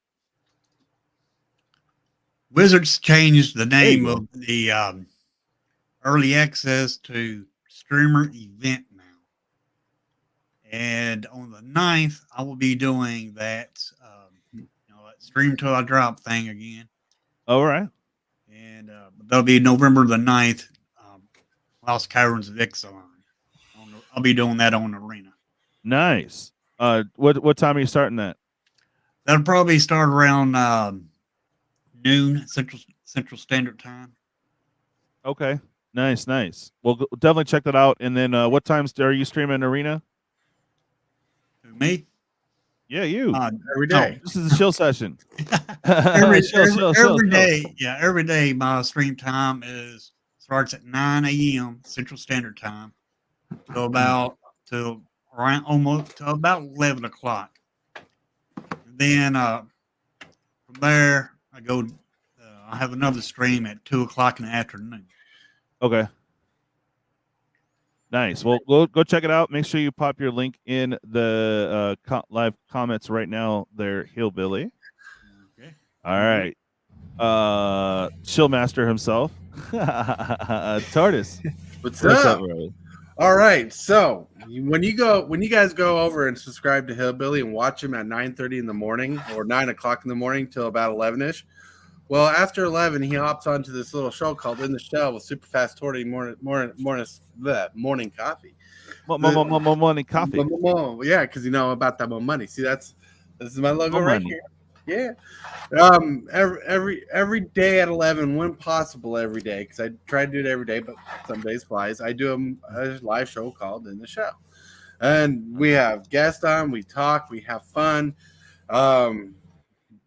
Wizards changed the name of the early access to streamer event now. And on the 9th, I will be doing that, that stream till I drop thing again. All right. And that'll be November the 9th, Lost Caverns of Ixalan. I'll be doing that on Arena. Nice. What time are you starting that? That'll probably start around noon Central Standard Time. Okay. Nice. Well, definitely check that out. And then what times are you streaming Arena? Me? Yeah, you. Every day. This is a chill session. Every day. Yeah, every day my stream time starts at 9 a.m. Central Standard Time to about 11 o'clock. Then from there I go. I have another stream at 2 o'clock in the afternoon. Okay. Nice. Well, go check it out. Make sure you pop your link in the live comments right now there, Hillbilly. Okay. All right. Chill Master himself, Tortoise. What's What's up? up, bro? All right. So when you guys go over and subscribe to Hillbilly and watch him at 9:30 in the morning or 9 o'clock in the morning till about 11ish. Well, after 11, he hops onto this little show called In the Shell with Super Fast Torty morning coffee. Morning coffee. Yeah, because you know about that more money. See, this is my logo More right money. here. Yeah. Every day at 11, when possible, every day, because I try to do it every day, but some days flies. I do a live show called In the Show, and we have guests on. We talk. We have fun.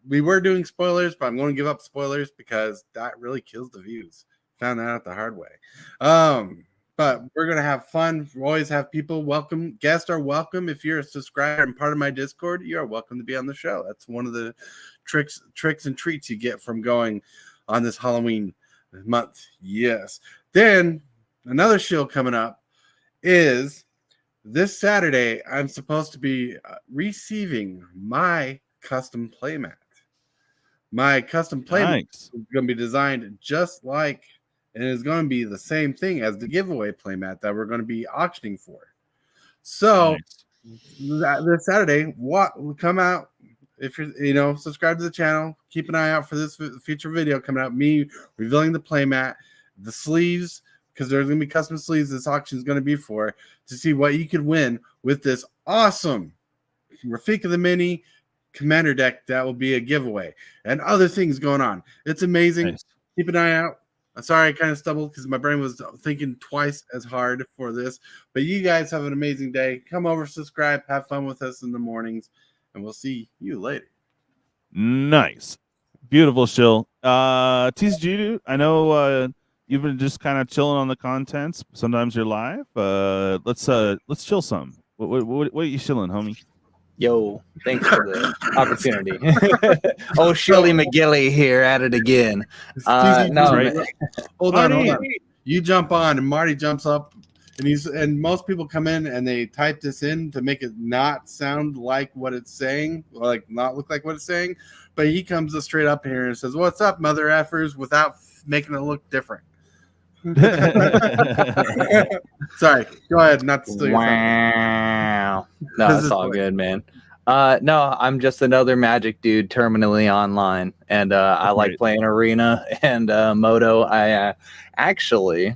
We were doing spoilers, but I'm going to give up spoilers because that really kills the views. Found that out the hard way. But we're going to have fun. We always have people welcome. Guests are welcome. If you're a subscriber and part of my Discord, you are welcome to be on the show. That's one of the tricks and treats you get from going on this Halloween month. Yes. Then another show coming up is this Saturday. I'm supposed to be receiving my custom playmat. My custom playmat is going to be designed just like, and it's going to be the same thing as the giveaway playmat that we're going to be auctioning for. So this Saturday, come out. If you're, subscribe to the channel, keep an eye out for this future video coming out. Me revealing the playmat, the sleeves, because there's going to be custom sleeves this auction is going to be for, to see what you could win with this awesome Rafika the Mini Commander deck that will be a giveaway and other things going on. It's amazing. Nice. Keep an eye out. I'm sorry I kind of stumbled because my brain was thinking twice as hard for this. But you guys have an amazing day. Come over, subscribe, have fun with us in the mornings, and we'll see you later. Nice. Beautiful shill. TCGDude, I know you've been just kind of chilling on the contents. Sometimes you're live. Let's chill some. What are you chilling, homie? Yo, thanks for the opportunity. Oh, Shirley McGilly here at it again. Hold on. You jump on, and Marty jumps up, and most people come in and they type this in to make it not sound like what it's saying, or like not look like what it's saying. But he comes straight up here and says, "What's up, mother effers?" without making it look different. Sorry, go ahead. Not to steal your Wow. No, it's all good, man. No, I'm just another Magic dude terminally online, and I like playing Arena and Moto. I actually,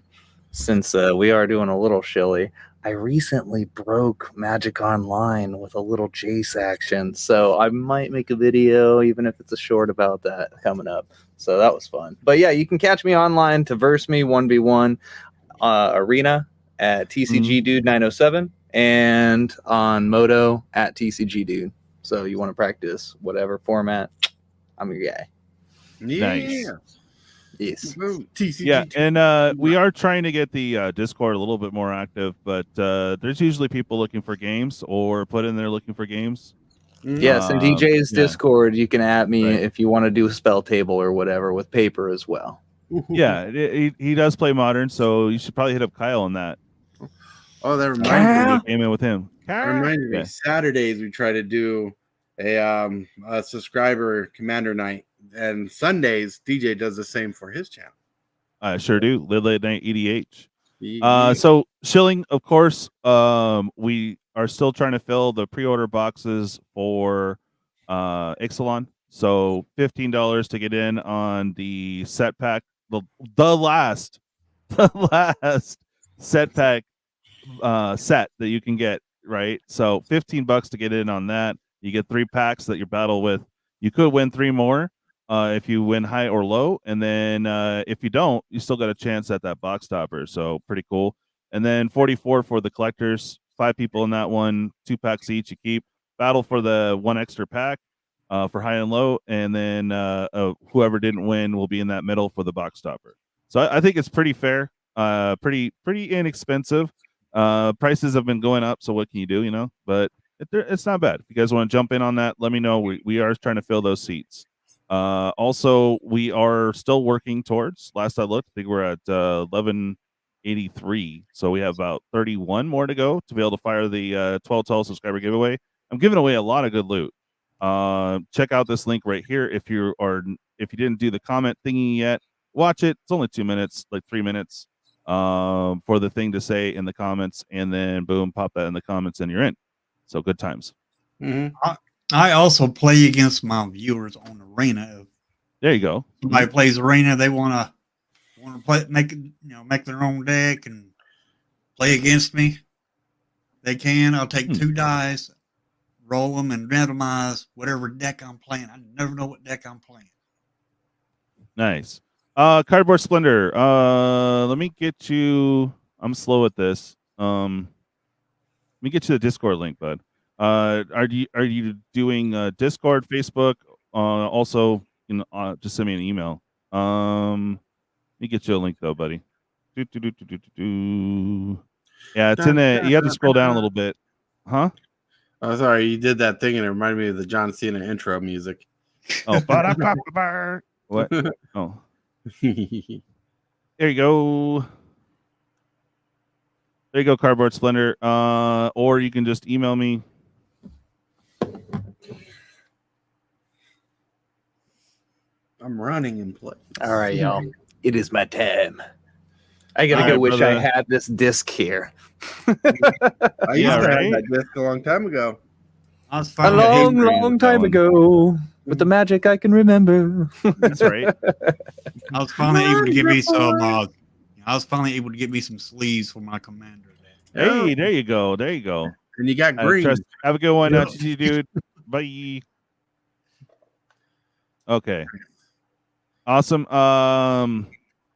since we are doing a little shilly, I recently broke Magic Online with a little Jace action, so I might make a video, even if it's a short, about that coming up. So that was fun. But yeah, you can catch me online to verse me 1v1 Arena at TCGDude 907 and on Moto at TCGDude. So you want to practice whatever format, I'm your guy. Nice. Yes. Yeah, and we are trying to get the Discord a little bit more active, but there's usually people looking for games or put in there looking for games. Yes, and DJ's Discord, you can add me if you want to do a spell table or whatever with paper as well. Yeah, he does play Modern, so you should probably hit up Kyle on that. Oh, that reminds me. Came in with him. That reminds me. Saturdays we try to do a subscriber commander night, and Sundays DJ does the same for his channel. I sure do. Late Night EDH. Yeah. So shilling, of course, we are still trying to fill the pre-order boxes for Ixalan. So $15 to get in on the set pack, the last set pack set that you can get, right? So $15 to get in on that. You get 3 packs that you battle with. You could win 3 more if you win high or low, and then if you don't, you still got a chance at that box topper. So pretty cool. And then 44 for the collectors. 5 people in that one, 2 packs each. You keep battle for the 1 extra pack for high and low, and then whoever didn't win will be in that middle for the box topper. So I think it's pretty fair, pretty inexpensive. Prices have been going up, so what can you do, But it's not bad. If you guys want to jump in on that, let me know. We are trying to fill those seats. Also, we are still working towards, last I looked, I think we're at 1183, so we have about 31 more to go to be able to fire the 12 subscriber giveaway. I'm giving away a lot of good loot. Check out this link right here if you are if you didn't do the comment thingy yet, watch it. It's only 2 minutes, like 3 minutes, for the thing to say in the comments, and then boom, pop that in the comments, and you're in. So good times. Mhm. I also play against my viewers on Arena. If There you go. somebody plays Arena, they want to play, make their own deck and play against me. They can. I'll take 2 dice, roll them, and randomize whatever deck I'm playing. I never know what deck I'm playing. Nice. Cardboard Splendor. Let me get you. I'm slow at this. Let me get you the Discord link, bud. Are you doing Discord, Facebook? Also, just send me an email. Let me get you a link though, buddy. Yeah, it's in it. You have to scroll down a little bit, huh? Oh, sorry, you did that thing and it reminded me of the John Cena intro music. Oh, what? Oh, there you go. There you go, Cardboard Splendor. Or you can just email me. I'm running in place. All right, y'all. It is my time. I gotta All go right, wish brother. I had this disc here. I used Yeah, to right? have that disc a long time ago. I was A finally long, able- long time ago. With the magic I can remember. That's right. I was finally able to get me some. I was finally able to get me some sleeves for my commander. Hey, there you go. There you go. And you got green. Have a good one, Yeah. TCGDude. Bye. Okay. Awesome.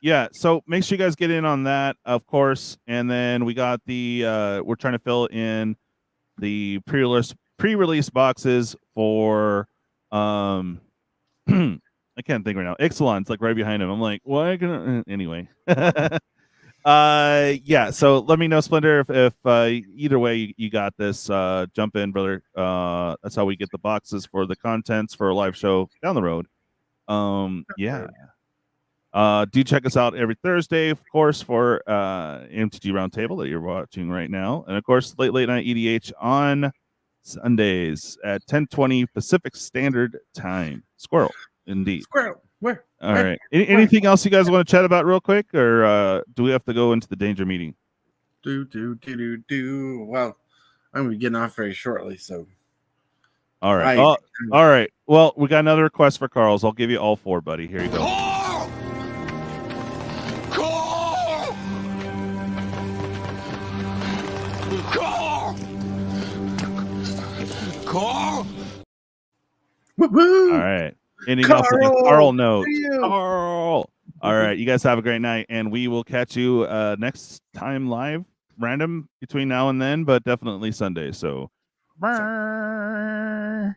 Yeah, so make sure you guys get in on that, of course. And then we got the we're trying to fill in the pre-release boxes for I can't think right now. Ixalan's like right behind him. I'm like, why gonna anyway. Yeah, so let me know, Splendor, if either way you got this. Jump in, brother. That's how we get the boxes for the contents for a live show down the road. Yeah. Do check us out every Thursday, of course, for MTG Roundtable that you're watching right now, and of course, late night EDH on Sundays at 10:20 Pacific Standard Time. Squirrel, indeed. Squirrel. Where? All right. Anything else you guys want to chat about real quick, or do we have to go into the danger meeting? Well, I'm gonna be getting off very shortly, so. All right. Right. All right. Well, we got another request for Carl's. I'll give you all 4, buddy. Here you go. Carl! Carl! Carl! Carl! Woo-hoo! All right. Anything else on the Carl! Carl note? For you. Carl. All right. You guys have a great night, and we will catch you next time live, random between now and then, but definitely Sunday. So, bye.